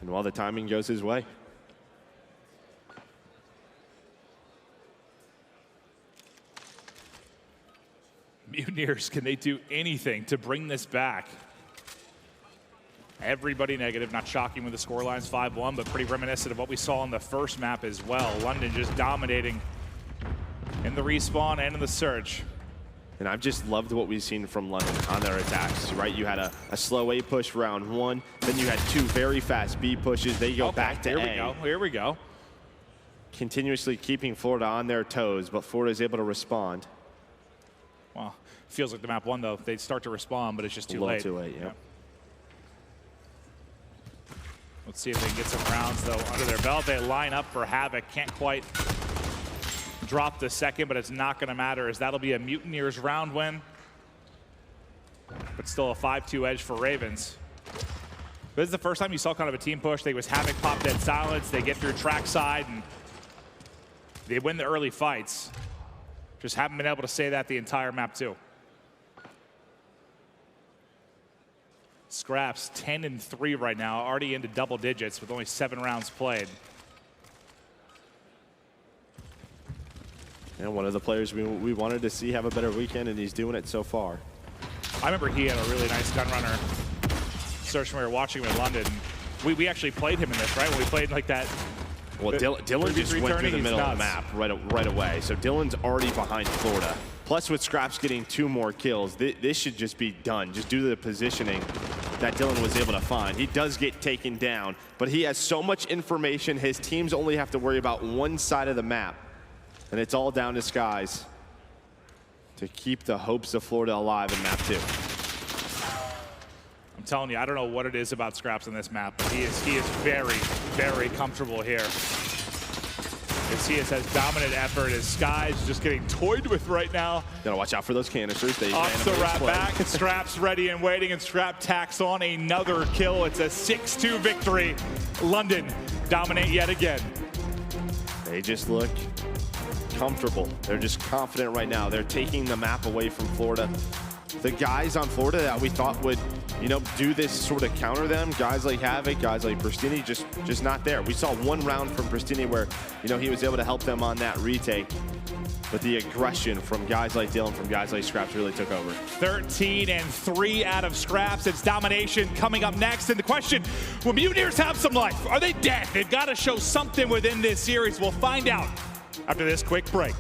And while the timing goes his way. Mutineers, can they do anything to bring this back? Everybody negative, not shocking with the scorelines 5-1, but pretty reminiscent of what we saw on the first map as well. London just dominating in the respawn and in the surge. And I've just loved what we've seen from London on their attacks, right? You had a slow A push round 1, then you had 2 very fast B pushes. They go back to A. Here we go. Continuously keeping Florida on their toes, but Florida's able to respond. Well, feels like the map 1 though. They start to respond, but it's just too late. A little too late, yeah. Let's see if they can get some rounds, though, under their belt. They line up for Havoc. Can't quite drop the second, but it's not going to matter as that'll be a Mutineers round win. But still a 5-2 edge for Ravens. This is the first time you saw kind of a team push. They was Havoc pop dead silence. They get through trackside, and they win the early fights. Just haven't been able to say that the entire map, too. Scraps 10-3 right now, already into double digits with only 7 rounds played. And one of the players we wanted to see have a better weekend, and he's doing it so far. I remember he had a really nice gun runner search when we were watching him in London. We actually played him in this, right? When we played like that. Well, Dylan just went through the middle of the map right away. So Dylan's already behind Florida. Plus with Scraps getting 2 more kills, this should just be done, just due to the positioning that Dylan was able to find. He does get taken down, but he has so much information. His teams only have to worry about one side of the map, and it's all down to Skies to keep the hopes of Florida alive in map 2. I'm telling you, I don't know what it is about Scraps on this map, but he is very, very comfortable here. As he has dominant effort as Skies just getting toyed with right now. Gotta watch out for those canisters. They off the wrap back. Scraps ready and waiting, and Scrap tacks on another kill. It's a 6-2 victory. London dominate yet again. They just look comfortable. They're just confident right now. They're taking the map away from Florida. The guys on Florida that we thought would, you know, do this sort of counter them, guys like Havoc, guys like Pristini, just not there. We saw 1 round from Pristini where, you know, he was able to help them on that retake. But the aggression from guys like Dylan, from guys like Scraps really took over. 13-3 out of Scraps. It's domination coming up next. And the question, will Mutineers have some life? Are they dead? They've got to show something within this series. We'll find out after this quick break.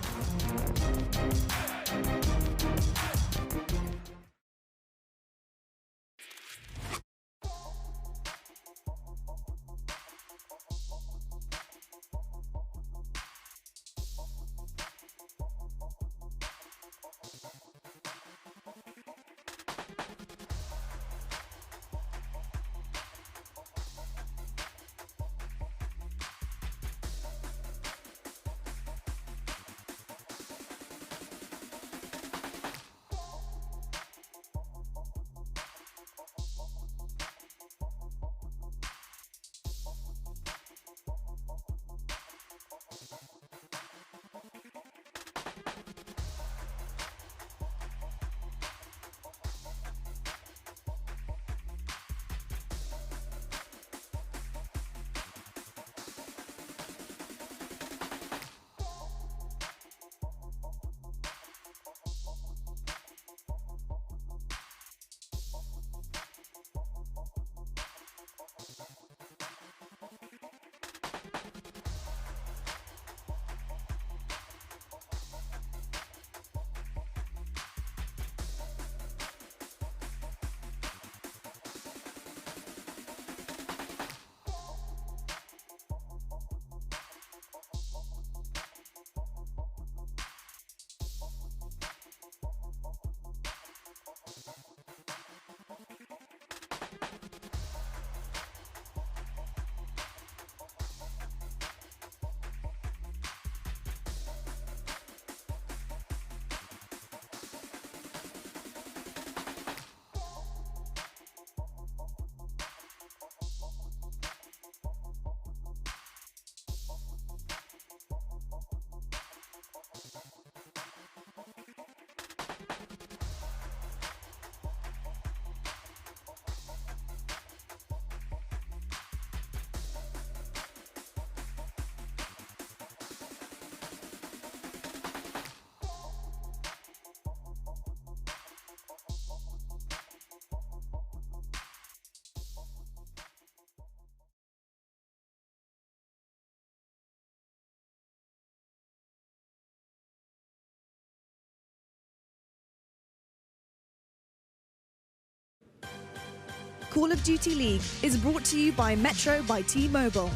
Call of Duty League is brought to you by Metro by T-Mobile.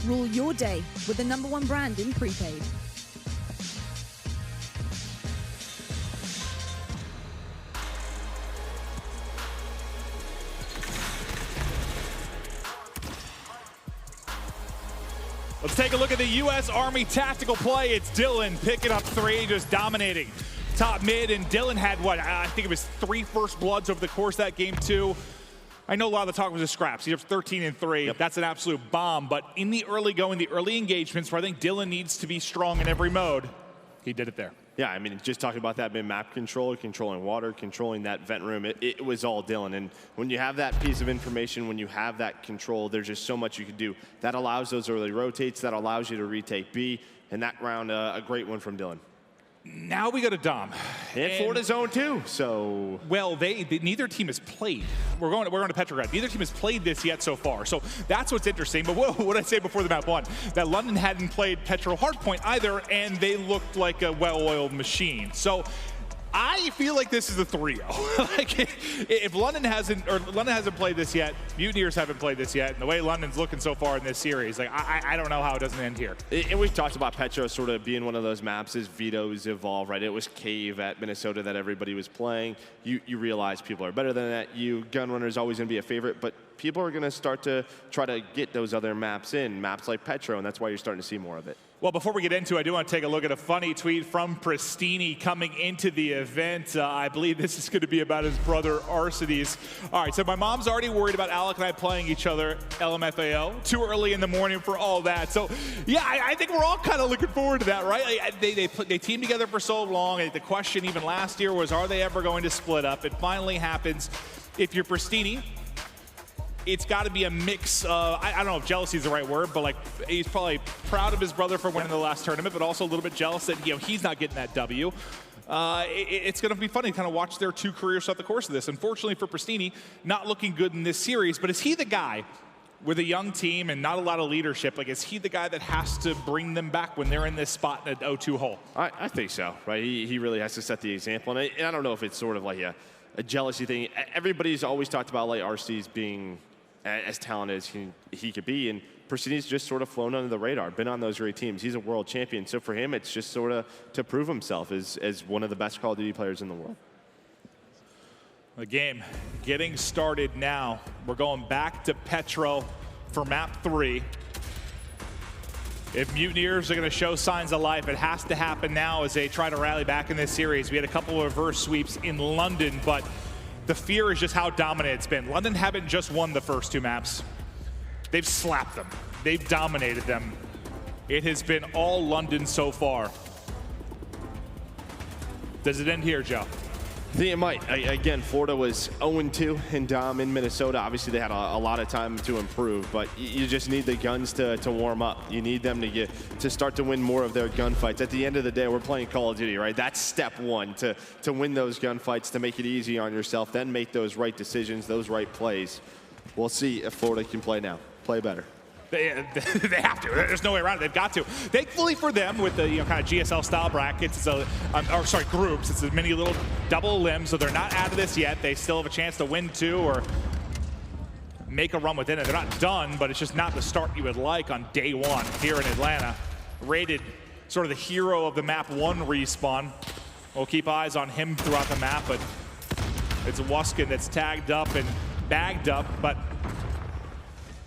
Rule your day with the #1 brand in prepaid. Let's take a look at the U.S. Army tactical play. It's Dylan picking up 3, just dominating top mid, and Dylan had what, I think it was 3 first bloods over the course of that game too. I know a lot of the talk was just scraps. He has 13 and 3. Yep. That's an absolute bomb, but in the early going, the early engagements where I think Dylan needs to be strong in every mode, he did it there. Yeah, I mean, just talking about that map control, controlling water, controlling that vent room, it was all Dylan. And when you have that piece of information, when you have that control, there's just so much you can do. That allows those early rotates, that allows you to retake B, and that round, a great one from Dylan. Now we go to Dom. And Florida zone too, so. Well, neither team has played. We're going to Petrograd. Neither team has played this yet so far. So that's what's interesting. But what did I say before the map won? That London hadn't played Petro Hardpoint either, and they looked like a well-oiled machine. So I feel like this is a 3-0. Like if London hasn't played this yet, Mutineers haven't played this yet, and the way London's looking so far in this series, like I don't know how it doesn't end here. And we've talked about Petro sort of being one of those maps as Veto's evolve, right? It was Cave at Minnesota that everybody was playing. You realize people are better than that. Gunrunner is always going to be a favorite, but people are going to start to try to get those other maps in, maps like Petro, and that's why you're starting to see more of it. Well, before we get into it, I do want to take a look at a funny tweet from Pristini coming into the event. I believe this is going to be about his brother, Arcides. All right, so my mom's already worried about Alec and I playing each other, LMFAO. Too early in the morning for all that. So, yeah, I think we're all kind of looking forward to that, right? Like, they teamed together for so long. The question even last year was, are they ever going to split up? It finally happens. If you're Pristini, it's got to be a mix of, I don't know if jealousy is the right word, but like he's probably proud of his brother for winning the last tournament, but also a little bit jealous that he's not getting that W. It's going to be funny to kind of watch their 2 careers throughout the course of this. Unfortunately for Pristini, not looking good in this series, but is he the guy with a young team and not a lot of leadership? Like, is he the guy that has to bring them back when they're in this spot in an 0-2 hole? I think so, right? He really has to set the example, and I don't know if it's sort of like a jealousy thing. Everybody's always talked about like RC's being as talented as he could be, and Pristini's just sort of flown under the radar, been on those great teams. He's a world champion, so for him, it's just sort of to prove himself as one of the best Call of Duty players in the world. The game getting started now. We're going back to Petro for map 3. If Mutineers are going to show signs of life, it has to happen now as they try to rally back in this series. We had a couple of reverse sweeps in London, but the fear is just how dominant it's been. London haven't just won the first 2 maps. They've slapped them. They've dominated them. It has been all London so far. Does it end here, Joe? I think it might. Again, Florida was 0-2 in Dom in Minnesota. Obviously, they had a lot of time to improve, but you just need the guns to warm up. You need them to start to win more of their gunfights. At the end of the day, we're playing Call of Duty, right? That's step 1, to win those gunfights, to make it easy on yourself, then make those right decisions, those right plays. We'll see if Florida can play now. Play better. They have to. There's no way around it. They've got to. Thankfully for them, with the kind of GSL style brackets, it's groups. It's a mini little double limbs, so they're not out of this yet. They still have a chance to win 2 or make a run within it. They're not done, but it's just not the start you would like on day 1 here in Atlanta. Rated sort of the hero of the map 1 respawn. We'll keep eyes on him throughout the map, but it's Wuskin that's tagged up and bagged up, but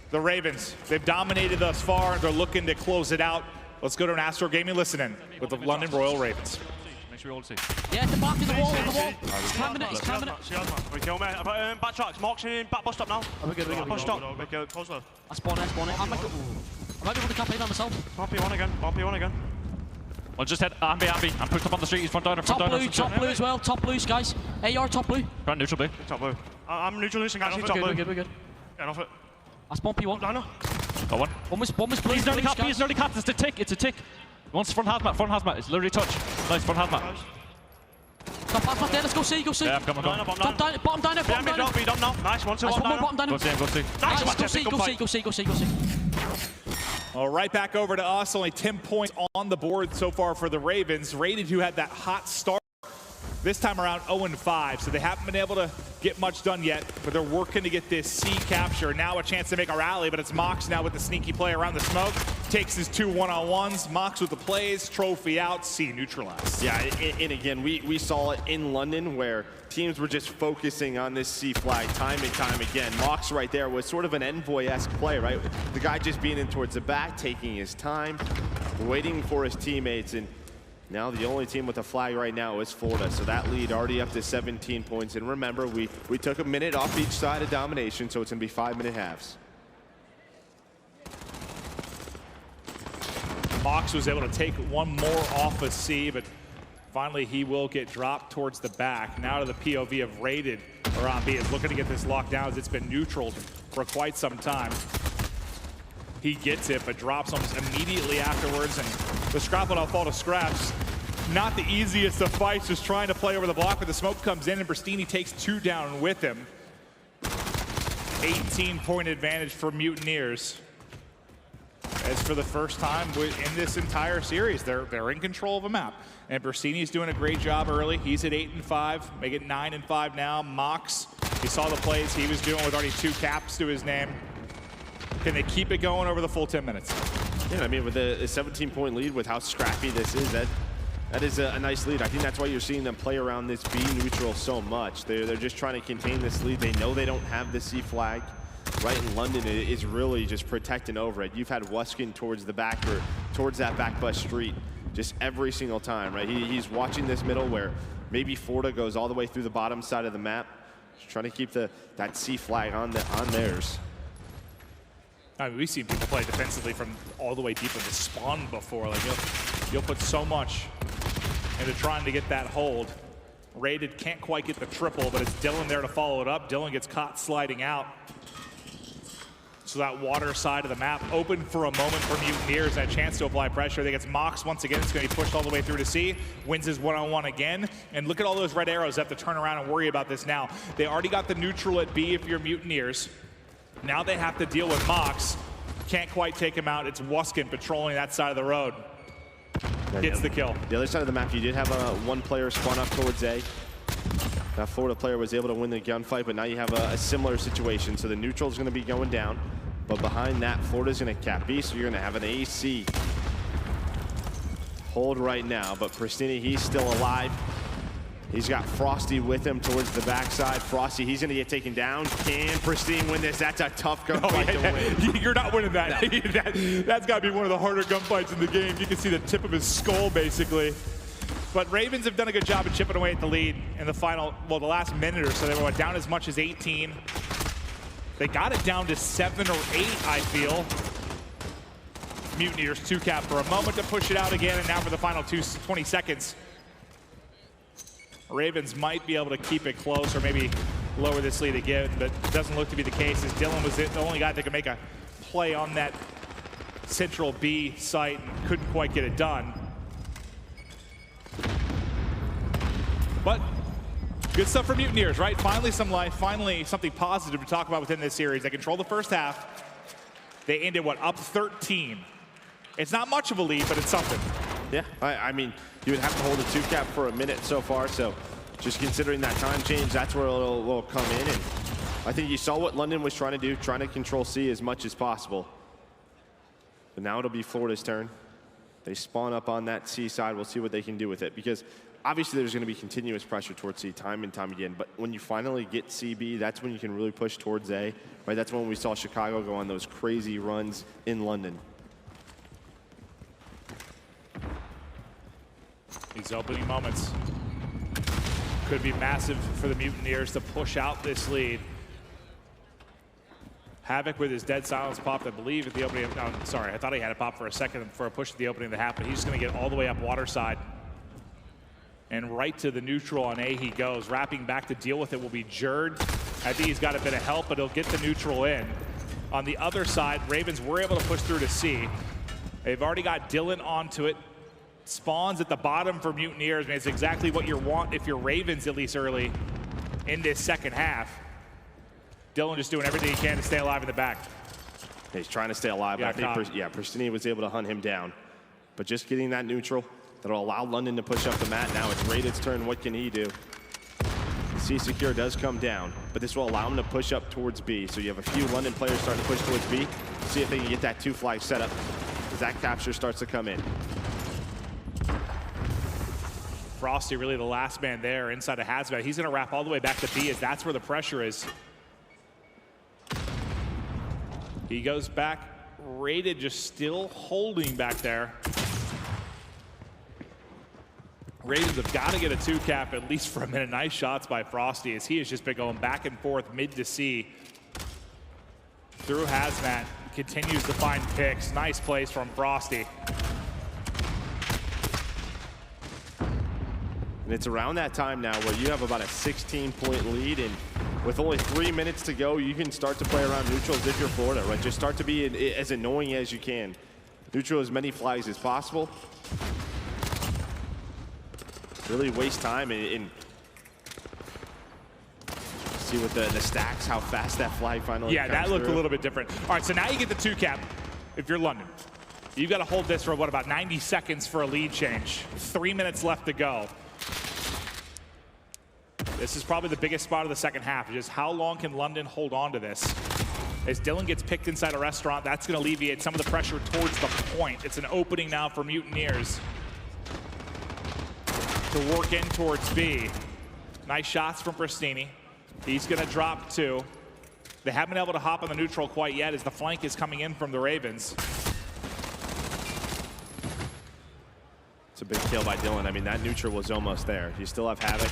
the Ravens, they've dominated thus far. They're looking to close it out. Let's go to an Astro Gaming listening with the London Royal Ravens. Make sure we all see. Yeah, the mark in the wall, He's climbing it, he's climbing it. We kill me. Backtracks, Mark's in, back bus stop now. We're good, Bus stop. Close low. I spawn it. I might be able to campaign on myself. 1v1 again. Well, just head, Ambi. I'm pushed up on the street, he's front downer. Top blue as well, top blues, guys. Hey, you're top blue. Front neutral blue. Top blue. I'm neutral losing, guys, top blue. We're good. Get off it. I spawn P1. Downer. Got one. One was blue. He's nearly capped, it's a tick. Once front hazmat, it's literally touch. Nice, front hazmat. Got hazmat there, let's go see. Yeah, I'm coming. Bottom down there. Be done now. Nice, 1-2, one down. Bottom down. Go see. Nice, go see. All right, back over to us. Only 10 points on the board so far for the Ravens. Rated, who had that hot start This time around 0-5, so they haven't been able to get much done yet, but they're working to get this C capture. Now a chance to make a rally, but it's Mox now with the sneaky play around the smoke. Takes his 2 one-on-ones. Mox with the plays, trophy out, C neutralized. Yeah, and again, we saw it in London where teams were just focusing on this C flag time and time again. Mox right there was sort of an Envoy-esque play, right? The guy just being in towards the back, taking his time, waiting for his teammates, and now the only team with a flag right now is Florida, so that lead already up to 17 points. And remember, we took a minute off each side of domination, so it's gonna be 5-minute halves. Mox was able to take one more off of C, but finally he will get dropped towards the back. Now to the POV of Rated, or on B, is looking to get this locked down as it's been neutral for quite some time. He gets it, but drops almost immediately afterwards, and the scrap will fall to scraps. Not the easiest of fights, just trying to play over the block, but the smoke comes in, and Bristini takes 2 down with him. 18-point advantage for Mutineers. As for the first time in this entire series, they're in control of a map. And Bristini's doing a great job early. He's at 8-5, make it 9-5 now. Mox, you saw the plays he was doing with already 2 caps to his name. Can they keep it going over the full 10 minutes? Yeah, I mean, with a 17-point lead, with how scrappy this is, that is a nice lead. I think that's why you're seeing them play around this B neutral so much. They're just trying to contain this lead. They know they don't have the C flag. Right in London, it is really just protecting over it. You've had Wuskin towards the back or towards that back bus street just every single time, right? He's watching this middle where maybe Florida goes all the way through the bottom side of the map, just trying to keep that C flag on theirs. I mean, we've seen people play defensively from all the way deep in the spawn before. Like you'll put so much into trying to get that hold. Rated can't quite get the triple, but it's Dylan there to follow it up. Dylan gets caught sliding out. So that water side of the map open for a moment for Mutineers, and a chance to apply pressure. I think it's Mox once again. It's going to be pushed all the way through to C. Wins his one-on-one again. And look at all those red arrows. They have to turn around and worry about this now. They already got the neutral at B if you're Mutineers. Now they have to deal with Mox. Can't quite take him out. It's Wuskin patrolling that side of the road. Gets the kill. The other side of the map, you did have one player spawn up towards A. That Florida player was able to win the gunfight, but now you have a similar situation. So the neutral is going to be going down. But behind that, Florida's going to cap B, so you're going to have an AC hold right now. But Bristini, he's still alive. He's got Frosty with him towards the backside. Frosty, he's going to get taken down. Can Bristini win this? That's a tough gunfight to win. You're not winning that. No. That's got to be one of the harder gunfights in the game. You can see the tip of his skull, basically. But Ravens have done a good job of chipping away at the lead in the final, well, the last minute or so. They went down as much as 18. They got it down to 7 or 8, I feel. Mutineers 2 cap for a moment to push it out again, and now for the final 20 seconds. Ravens might be able to keep it close or maybe lower this lead again, but it doesn't look to be the case, as Dylan was the only guy that could make a play on that central B site and couldn't quite get it done. But good stuff for Mutineers, right? Finally some life, finally something positive to talk about within this series. They control the first half. They ended, what, up 13. It's not much of a lead, but it's something. Yeah, I mean, you would have to hold a 2 cap for a minute so far, so just considering that time change, that's where it'll come in. And I think you saw what London was trying to do, trying to control C as much as possible. But now it'll be Florida's turn. They spawn up on that C side. We'll see what they can do with it, because obviously there's going to be continuous pressure towards C time and time again, but when you finally get CB, that's when you can really push towards A, right? That's when we saw Chicago go on those crazy runs in London. These opening moments could be massive for the Mutineers to push out this lead. Havoc with his dead silence popped, I believe, at the opening. No, sorry, I thought he had a pop for a second for a push at the opening of the half, but he's just going to get all the way up water side. And right to the neutral on A he goes. Wrapping back to deal with it will be Jerd. I think he's got a bit of help, but he'll get the neutral in. On the other side, Ravens were able to push through to C. They've already got Dylan onto it. Spawns at the bottom for Mutineers. I mean, it's exactly what you want if you're Ravens, at least early in this second half. Dylan just doing everything he can to stay alive in the back. He's trying to stay alive. I think Pristini was able to hunt him down. But just getting that neutral, that'll allow London to push up the mat. Now it's Raided's turn. What can he do? C Secure does come down, but this will allow him to push up towards B. So you have a few London players starting to push towards B. See if they can get that 2 flag set up as that capture starts to come in. Frosty really the last man there inside of Hazmat. He's going to wrap all the way back to B as that's where the pressure is. He goes back. Raided just still holding back there. Raiders have got to get a 2-cap at least for a minute. Nice shots by Frosty as he has just been going back and forth mid to C. Through Hazmat, continues to find picks. Nice plays from Frosty. And it's around that time now where you have about a 16-point lead, and with only 3 minutes to go, you can start to play around neutrals if you're Florida, right? Just start to be as annoying as you can. Neutral as many flags as possible. Really waste time and see with the stacks how fast that flag finally comes that looked through. a little bit different. All right, so now you get the 2-cap if you're London. You've got to hold this for, what, about 90 seconds for a lead change. 3 minutes left to go. This is probably the biggest spot of the second half, just how long can London hold on to this? As Dylan gets picked inside a restaurant, that's going to alleviate some of the pressure towards the point. It's an opening now for Mutineers to work in towards B. Nice shots from Pristini. He's going to drop 2. They haven't been able to hop on the neutral quite yet as the flank is coming in from the Ravens. It's a big kill by Dylan. I mean, that neutral was almost there. You still have Havoc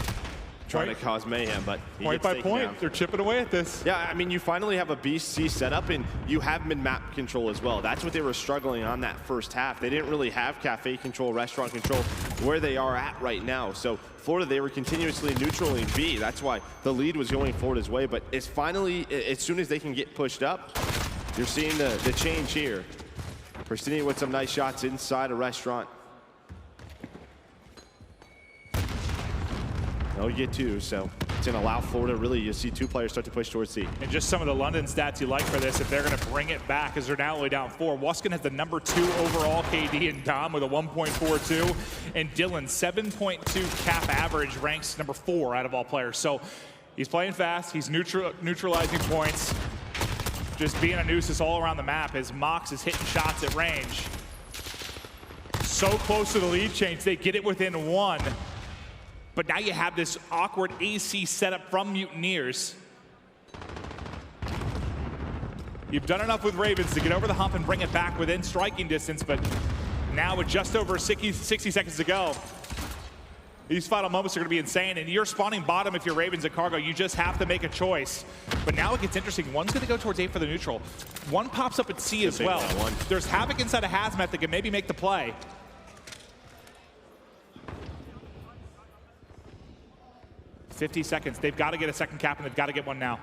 trying to cause mayhem, but point by point, they're chipping away at this. Yeah, I mean, you finally have a BC set up, and you have mid-map control as well. That's what they were struggling on that first half. They didn't really have cafe control, restaurant control, where they are at right now. So Florida, they were continuously neutraling B. That's why the lead was going Florida's way. But it's finally, as soon as they can get pushed up, you're seeing the change here. Pristini with some nice shots inside a restaurant. They'll get 2, so it's going to allow Florida really, you'll see 2 players start to push towards C. And just some of the London stats you like for this, if they're going to bring it back, as they're now only down 4. Waskin has the number 2 overall KD, and Dom with a 1.42. And Dylan, 7.2 cap average, ranks number 4 out of all players. So he's playing fast, he's neutralizing points, just being a nuisance all around the map as Mox is hitting shots at range. So close to the lead change, they get it within 1. But now you have this awkward AC setup from Mutineers. You've done enough with Ravens to get over the hump and bring it back within striking distance, but now with just over 60 seconds to go, these final moments are going to be insane, and you're spawning bottom if you're Ravens at Cargo. You just have to make a choice. But now it gets interesting. One's going to go towards A for the neutral. One pops up at C as well. There's Havoc inside of Hazmat that can maybe make the play. 50 seconds. They've got to get a second cap, and they've got to get one now.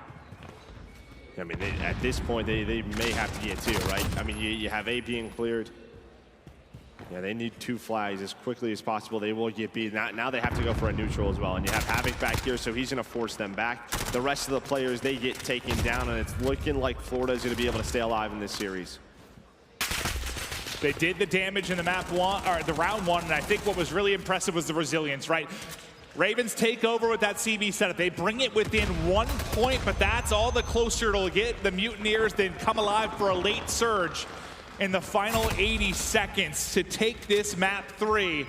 I mean, at this point, they may have to get 2, right? I mean, you have A being cleared. Yeah, they need 2 flags as quickly as possible. They will get B. Now they have to go for a neutral as well. And you have Havoc back here, so he's going to force them back. The rest of the players, they get taken down, and it's looking like Florida is going to be able to stay alive in this series. They did the damage in the map 1, or the round 1, and I think what was really impressive was the resilience, right? Ravens take over with that CB setup. They bring it within 1 point, but that's all the closer it'll get. The Mutineers then come alive for a late surge in the final 80 seconds to take this map 3.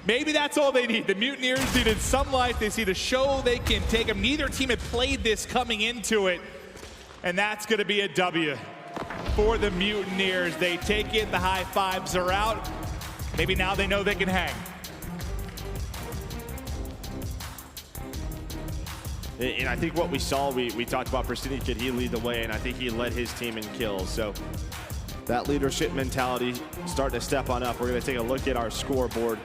Maybe that's all they need. The Mutineers needed some life. They see the show they can take them. Neither team had played this coming into it, and that's going to be a W for the Mutineers. They take it. The high fives are out. Maybe now they know they can hang. And I think what we saw, we talked about Pristini, could he lead the way, and I think he led his team in kills. So that leadership mentality starting to step on up. We're going to take a look at our scoreboard.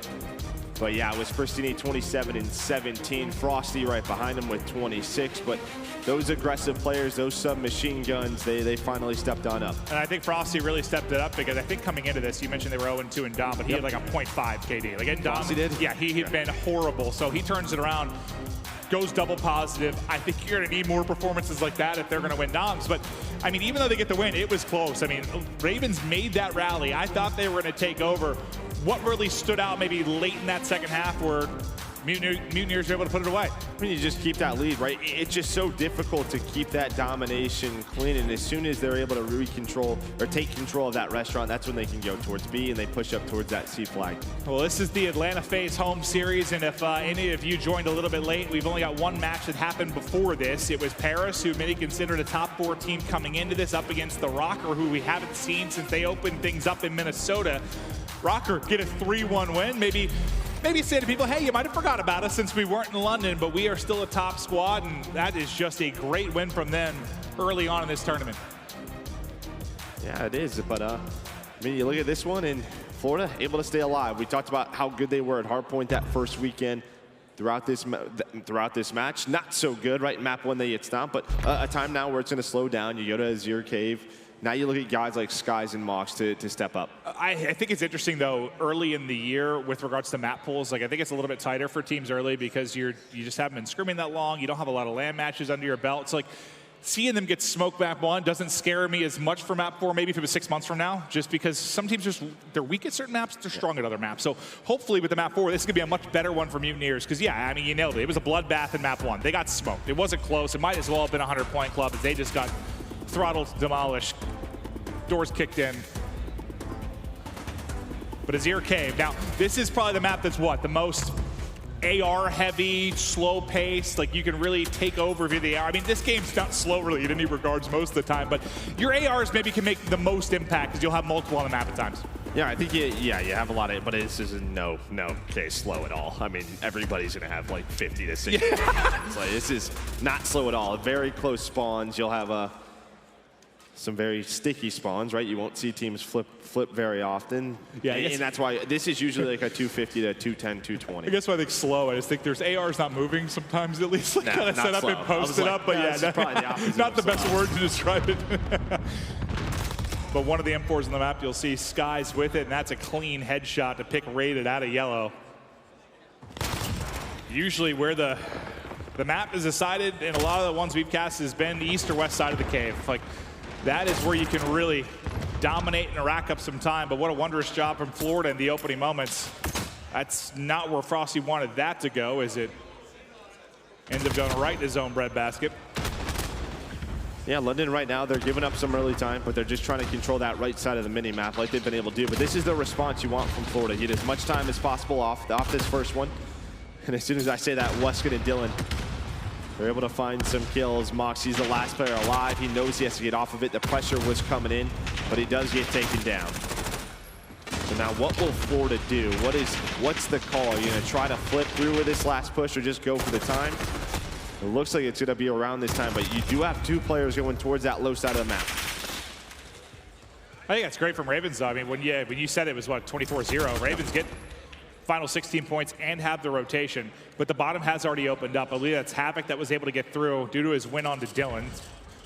But yeah, it was Pristini 27 and 17. Frosty right behind him with 26. But those aggressive players, those submachine guns, they finally stepped on up. And I think Frosty really stepped it up because I think coming into this, you mentioned they were 0-2 in Dom, but he had like a 0.5 KD. Like in Dom, Frosty did? Yeah, he had been horrible. So he turns it around, goes double positive. I think you're going to need more performances like that if they're going to win Doms. But, I mean, even though they get the win, it was close. I mean, Ravens made that rally. I thought they were going to take over. what really stood out maybe late in that second half where Mutineers were able to put it away? I mean, you just keep that lead, right? It's just so difficult to keep that domination clean, and as soon as they're able to re-control or take control of that restaurant, that's when they can go towards B and they push up towards that C flag. Well, this is the Atlanta FaZe home series, and if any of you joined a little bit late, we've only got one match that happened before this. It was Paris, who many considered a top 4 team coming into this, up against the Røkkr, who we haven't seen since they opened things up in Minnesota. Røkkr get a 3-1 win. Maybe say to people, hey, you might have forgot about us since we weren't in London, but we are still a top squad, and that is just a great win from them early on in this tournament. Yeah, it is, but I mean, you look at this one, and Florida able to stay alive. We talked about how good they were at Hardpoint that first weekend. Throughout this match, not so good, right? Map 1 they get stomped, but a time now where it's going to slow down. You go to Azir Cave. Now you look at guys like Skies and Mox to step up. I think it's interesting, though, early in the year with regards to map pools. Like, I think it's a little bit tighter for teams early because you just haven't been scrimming that long. You don't have a lot of LAN matches under your belt. It's like seeing them get smoked map 1 doesn't scare me as much for map 4, maybe if it was 6 months from now, just because some teams they're weak at certain maps, they're strong at other maps. So hopefully with the map 4, this is going to be a much better one for Mutineers because, yeah, I mean, you nailed it. It was a bloodbath in map 1. They got smoked. It wasn't close. It might as well have been a 100-point club as they just got throttled, demolished. Doors kicked in. But Azir Cave. Now, this is probably the map that's the most AR heavy, slow paced. Like, you can really take over via the AR. I mean, this game's not slow really in any regards most of the time, but your ARs maybe can make the most impact because you'll have multiple on the map at times. Yeah, I think you have a lot of it, but this is no case slow at all. I mean, everybody's gonna have like 50 to 60. Yeah. Like, this is not slow at all. Very close spawns. You'll have some very sticky spawns, right? You won't see teams flip very often. Yeah, and that's why this is usually like a 250 to 210, 220. I guess why I think slow, I just think there's ARs not moving sometimes, at least. Like, kind of set up and post it up, but yeah, probably the opposite. Not the best word to describe it. But one of the M4s on the map, you'll see Skies with it, and that's a clean headshot to pick Rated out of yellow. Usually where the map is decided, and a lot of the ones we've cast has been the east or west side of the cave. Like, that is where you can really dominate and rack up some time, but what a wondrous job from Florida in the opening moments. That's not where Frosty wanted that to go, is it? Ends up going right in his own breadbasket. Yeah, London right now, they're giving up some early time, but they're just trying to control that right side of the mini-map like they've been able to do. But this is the response you want from Florida. Get as much time as possible off this first one. And as soon as I say that, Weskin and Dylan, they're able to find some kills. Moxie's the last player alive. He knows he has to get off of it. The pressure was coming in, but he does get taken down. So now what will Florida do? What's the call? Are you going to try to flip through with this last push or just go for the time? It looks like it's going to be around this time, but you do have 2 players going towards that low side of the map. I think that's great from Ravens, though. I mean, when you said it was, 24-0, Ravens get final 16 points and have the rotation, but the bottom has already opened up. I believe that's Havoc that was able to get through due to his win on to Dylan.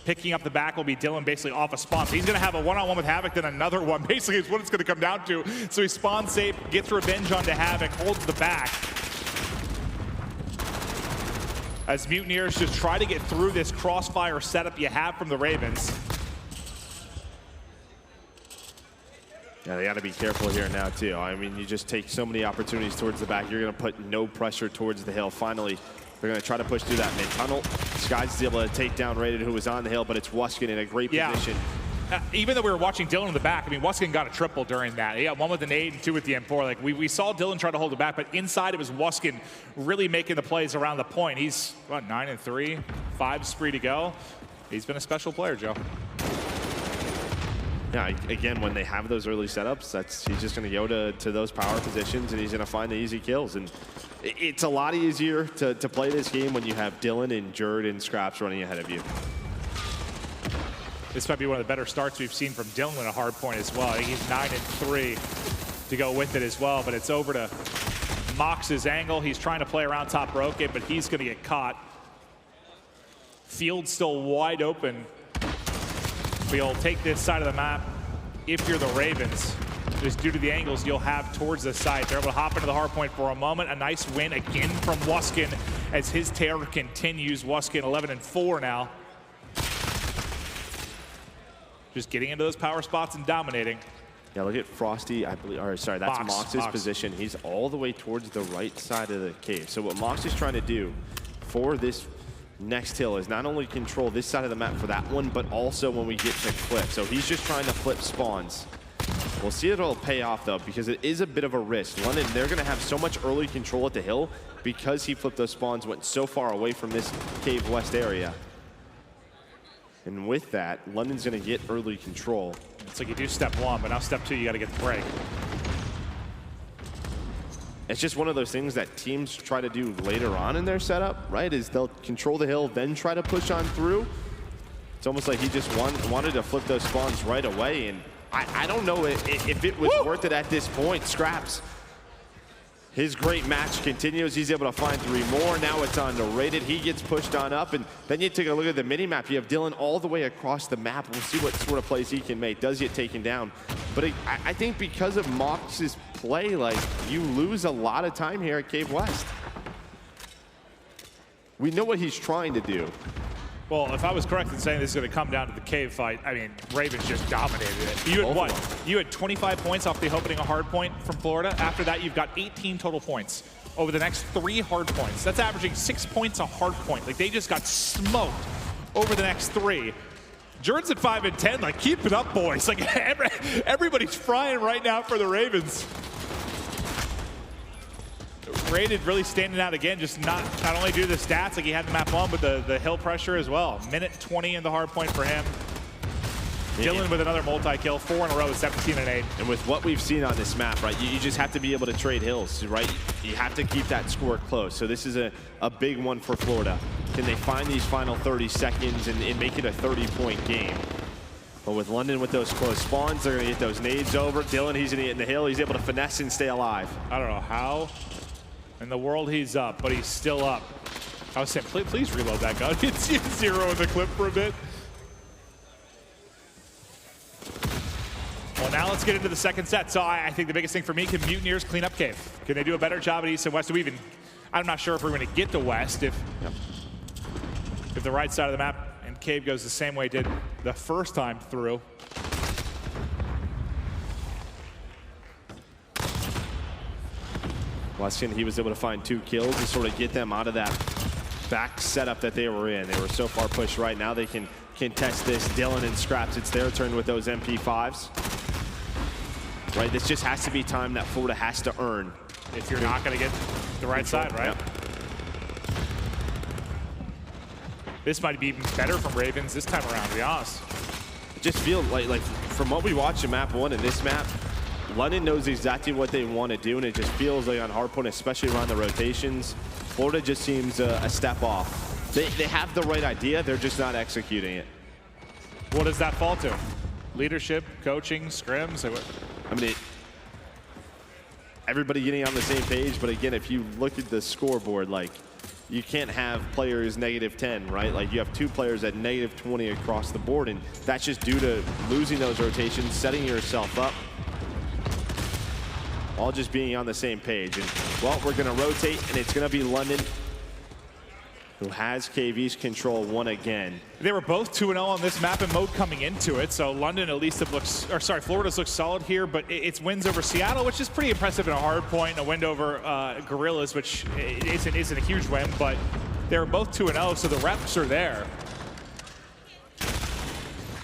Picking up the back will be Dylan basically off a spawn. So he's going to have a one-on-one with Havoc, then another one. Basically, is what it's going to come down to. So he spawns safe, gets revenge onto Havoc, holds the back. As Mutineers just try to get through this crossfire setup you have from the Ravens. Yeah, they got to be careful here now, too. I mean, you just take so many opportunities towards the back. You're going to put no pressure towards the hill. Finally, they're going to try to push through that mid-tunnel. Skies is able to take down Rated, who was on the hill, but it's Weskin in a great position. Even though we were watching Dylan in the back, I mean, Weskin got a triple during that. He got 1 with an 8 and 2 with the M4. Like, we saw Dylan try to hold it back, but inside it was Weskin really making the plays around the point. He's, 9 and 3, 5 spree to go. He's been a special player, Joe. Yeah, again, when they have those early setups, he's just going to go to those power positions, and he's going to find the easy kills. And it's a lot easier to play this game when you have Dylan and Jerd and Scraps running ahead of you. This might be one of the better starts we've seen from Dylan in a hard point as well. I think he's 9 and 3 to go with it as well, but it's over to Mox's angle. He's trying to play around top Røkkr, but he's going to get caught. Field still wide open. We'll take this side of the map if you're the Ravens. Just due to the angles you'll have towards the site. They're able to hop into the hard point for a moment. A nice win again from Weskin as his terror continues. Weskin 11 and 4 now. Just getting into those power spots and dominating. Yeah, look at Frosty, I believe, or sorry, that's Mox's Mox. position. He's all the way towards the right side of the cave. So what Mox is trying to do for this next hill is not only control this side of the map for that one, but also when we get to cliff. So he's just trying to flip spawns. We'll see it'll pay off though, because it is a bit of a risk. London, they're gonna have so much early control at the hill because he flipped those spawns, went so far away from this cave west area. And with that, London's gonna get early control. It's like you do step one, but now step two, you gotta get the break. It's just one of those things that teams try to do later on in their setup, right? Is they'll control the hill, then try to push on through. It's almost like he just wanted to flip those spawns right away, and I don't know if it was worth it at this point. Scraps. His great match continues. He's able to find 3 more. Now it's on to Rated. He gets pushed on up, and then you take a look at the mini-map. You have Dylan all the way across the map. We'll see what sort of plays he can make. Does get taken down. But I think because of Mox's play, like, you lose a lot of time here at Cave West. We know what he's trying to do. Well, if I was correct in saying this is going to come down to the cave fight, I mean, Ravens just dominated it. You had what? You had 25 points off the opening of Hardpoint from Florida. After that, you've got 18 total points over the next 3 Hardpoints. That's averaging 6 points a Hardpoint. Like, they just got smoked over the next 3. Jordan's at 5 and 10. Like, keep it up, boys. Like, everybody's frying right now for the Ravens. Rated really standing out again, just not only due to the stats like he had in map 1, but the hill pressure as well. Minute 20 in the hard point for him. Dylan with another multi-kill, 4 in a row, 17 and 8. And with what we've seen on this map, right, you just have to be able to trade hills, right? You have to keep that score close. So this is a big one for Florida. Can they find these final 30 seconds and make it a 30-point game? But with London with those close spawns, they're going to get those nades over. Dylan, he's going to get in the hill. He's able to finesse and stay alive. I don't know how in the world he's up, but he's still up. I was saying, please reload that gun. It's 0 in the clip for a bit. Well, now let's get into the second set. So I think the biggest thing for me, can Mutineers clean up Cave? Can they do a better job at East and West? I'm not sure if we're going to get to West if the right side of the map and Cave goes the same way it did the first time through. Weston, he was able to find 2 kills and sort of get them out of that back setup that they were in. They were so far pushed right now. They can contest this. Dylan and Scraps, it's their turn with those MP5s. Right, this just has to be time that Florida has to earn. If you're not going to get the right side, right? Yep. This might be even better from Ravens this time around, to be honest. It just feels like from what we watched in map 1 and this map, London knows exactly what they want to do, and it just feels like on Hardpoint, especially around the rotations, Florida just seems a step off. They have the right idea, they're just not executing it. What does that fall to? Leadership, coaching, scrims? I mean, everybody getting on the same page, but again, if you look at the scoreboard, like, you can't have players -10, right? Like, you have 2 players at -20 across the board, and that's just due to losing those rotations, setting yourself up, all just being on the same page. And, well, we're going to rotate, and it's going to be London who has KV's control one again. They were both 2-0 on this map and mode coming into it, so London at least Florida's looks solid here, but it's wins over Seattle, which is pretty impressive in a hard point, a win over Gorillas, which isn't a huge win, but they were both 2-0, so the reps are there.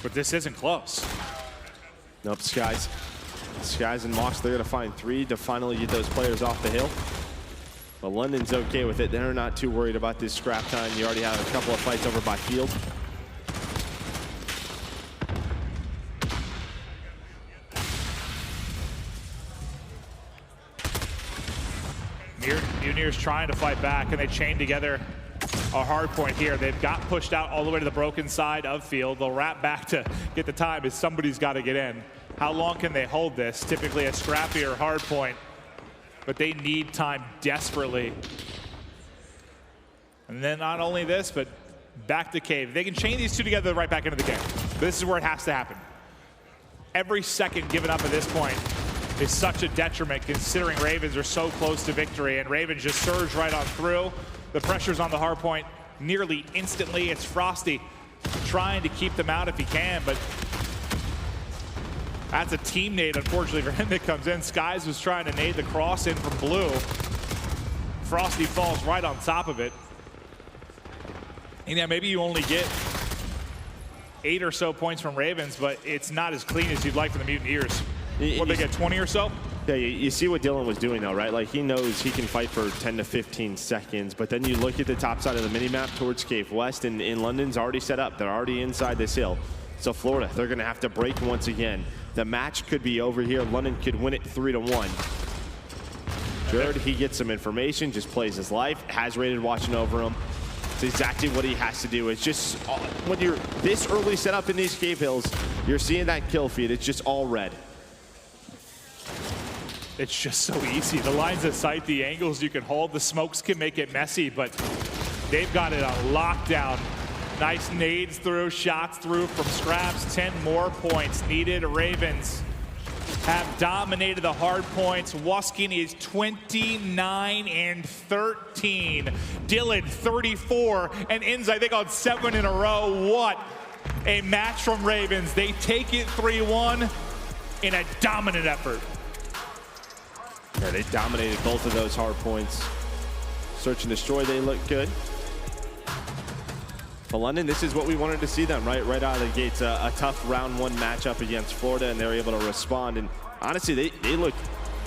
But this isn't close. Nope, Skies and Mox, they're going to find 3 to finally get those players off the hill. But London's okay with it. They're not too worried about this scrap time. You already have a couple of fights over by field. Mutineers trying to fight back, and they chain together a hard point here. They've got pushed out all the way to the broken side of field. They'll wrap back to get the time, as somebody's got to get in. How long can they hold this? Typically a scrappier hard point, but they need time desperately. And then not only this, but back to Cave. They can chain these 2 together right back into the game. This is where it has to happen. Every second given up at this point is such a detriment, considering Ravens are so close to victory, and Ravens just surge right on through. The pressure's on the hard point nearly instantly. It's Frosty trying to keep them out if he can, but That's a team nade, unfortunately, for him that comes in. Skies was trying to nade the cross in from blue. Frosty falls right on top of it. And yeah, maybe you only get 8 or so points from Ravens, but it's not as clean as you'd like from the Mutineers. What, they get 20 or so? Yeah, you see what Dylan was doing though, right? Like he knows he can fight for 10 to 15 seconds, but then you look at the top side of the minimap towards Cave West, and London's already set up. They're already inside this hill. So Florida, they're gonna have to break once again. The match could be over here. London could win it 3-1. Jared, he gets some information, just plays his life, has Rated watching over him. It's exactly what he has to do. It's just, when you're this early set up in these cave hills, you're seeing that kill feed. It's just all red. It's just so easy. The lines of sight, the angles you can hold, the smokes can make it messy, but they've got it on lockdown. Nice nades through, shots through from Scraps. 10 more points needed. Ravens have dominated the hard points. Waskin is 29-13. Dylan 34, and ends, I think, on 7 in a row. What a match from Ravens. They take it 3-1 in a dominant effort. Yeah, they dominated both of those hard points. Search and destroy, they look good. For London, this is what we wanted to see them, right out of the gates. A tough round 1 matchup against Florida, and they were able to respond. And honestly, they look,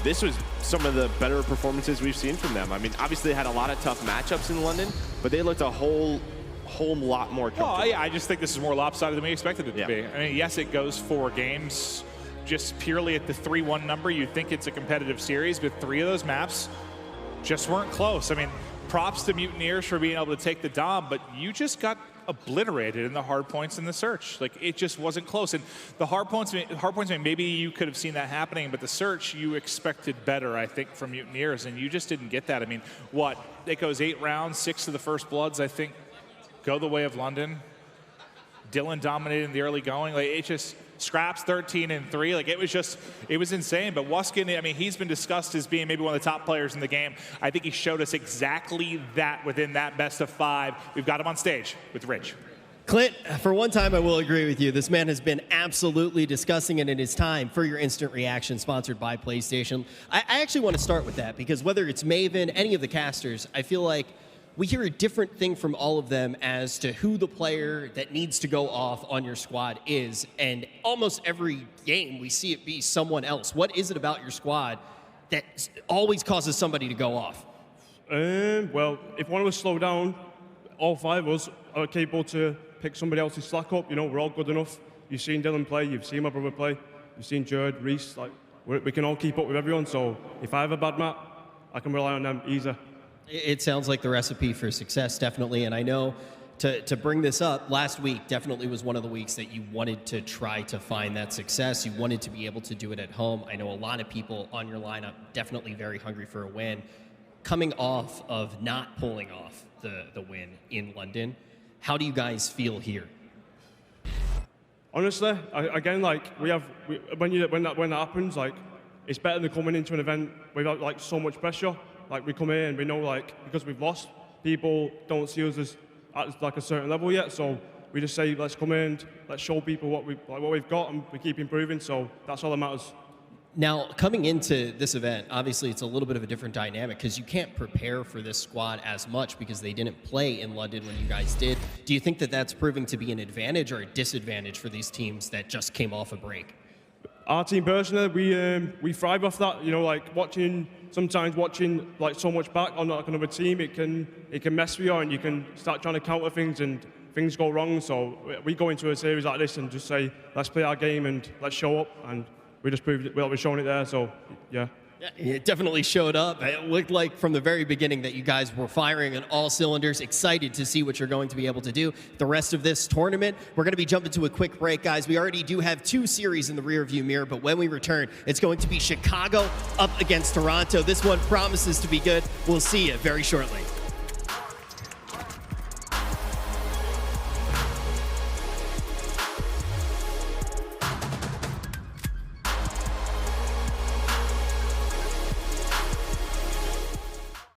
this was some of the better performances we've seen from them. I mean, obviously they had a lot of tough matchups in London, but they looked a whole lot more comfortable. Well, yeah, I just think this is more lopsided than we expected it to be. I mean, yes, it goes 4 games. Just purely at the 3-1 number, you'd think it's a competitive series, but 3 of those maps just weren't close. I mean, props to Mutineers for being able to take the dom, but you just got obliterated in the hard points in the search. Like, it just wasn't close. And the hard points, maybe you could have seen that happening, but the search, you expected better, I think, from Mutineers, and you just didn't get that. I mean, what? It goes 8 rounds, 6 of the first bloods, I think, go the way of London. Dylan dominated in the early going. Like, it just... Scraps 13-3, like it was insane. But Waskin, I mean, he's been discussed as being maybe one of the top players in the game. I think he showed us exactly that within that best of 5. We've got him on stage with Rich. Clint, for one time, I will agree with you. This man has been absolutely discussing it in his time for your instant reaction, sponsored by PlayStation. I actually want to start with that because whether it's Maven, any of the casters, I feel like we hear a different thing from all of them as to who the player that needs to go off on your squad is. And almost every game, we see it be someone else. What is it about your squad that always causes somebody to go off? Well, if one of us slow down, all 5 of us are capable to pick somebody else's slack up. You know, we're all good enough. You've seen Dylan play. You've seen my brother play. You've seen Jared, Reese. Like, we can all keep up with everyone. So if I have a bad map, I can rely on them easier. It sounds like the recipe for success, definitely. And I know to bring this up, last week definitely was one of the weeks that you wanted to try to find that success. You wanted to be able to do it at home. I know a lot of people on your lineup definitely very hungry for a win. Coming off of not pulling off the win in London, how do you guys feel here? Honestly, again, like when that happens, like it's better than coming into an event without like so much pressure. Like we come here and we know, like, because we've lost, people don't see us as at like a certain level yet. So we just say, let's come in, let's show people what we've got, and we keep improving. So that's all that matters. Now, coming into this event, obviously it's a little bit of a different dynamic because you can't prepare for this squad as much because they didn't play in London when you guys did. Do you think that that's proving to be an advantage or a disadvantage for these teams that just came off a break? Our team personally, we thrive off that. You know, like sometimes watching like so much back on like another team, it can mess with you, and you can start trying to counter things, and things go wrong. So we go into a series like this and just say, let's play our game and let's show up, and we just proved it. Well, we're showing it there. So yeah. Yeah, it definitely showed up. It looked like from the very beginning that you guys were firing on all cylinders, excited to see what you're going to be able to do the rest of this tournament. We're going to be jumping to a quick break, guys. We already do have 2 series in the rearview mirror, but when we return, it's going to be Chicago up against Toronto. This one promises to be good. We'll see you very shortly.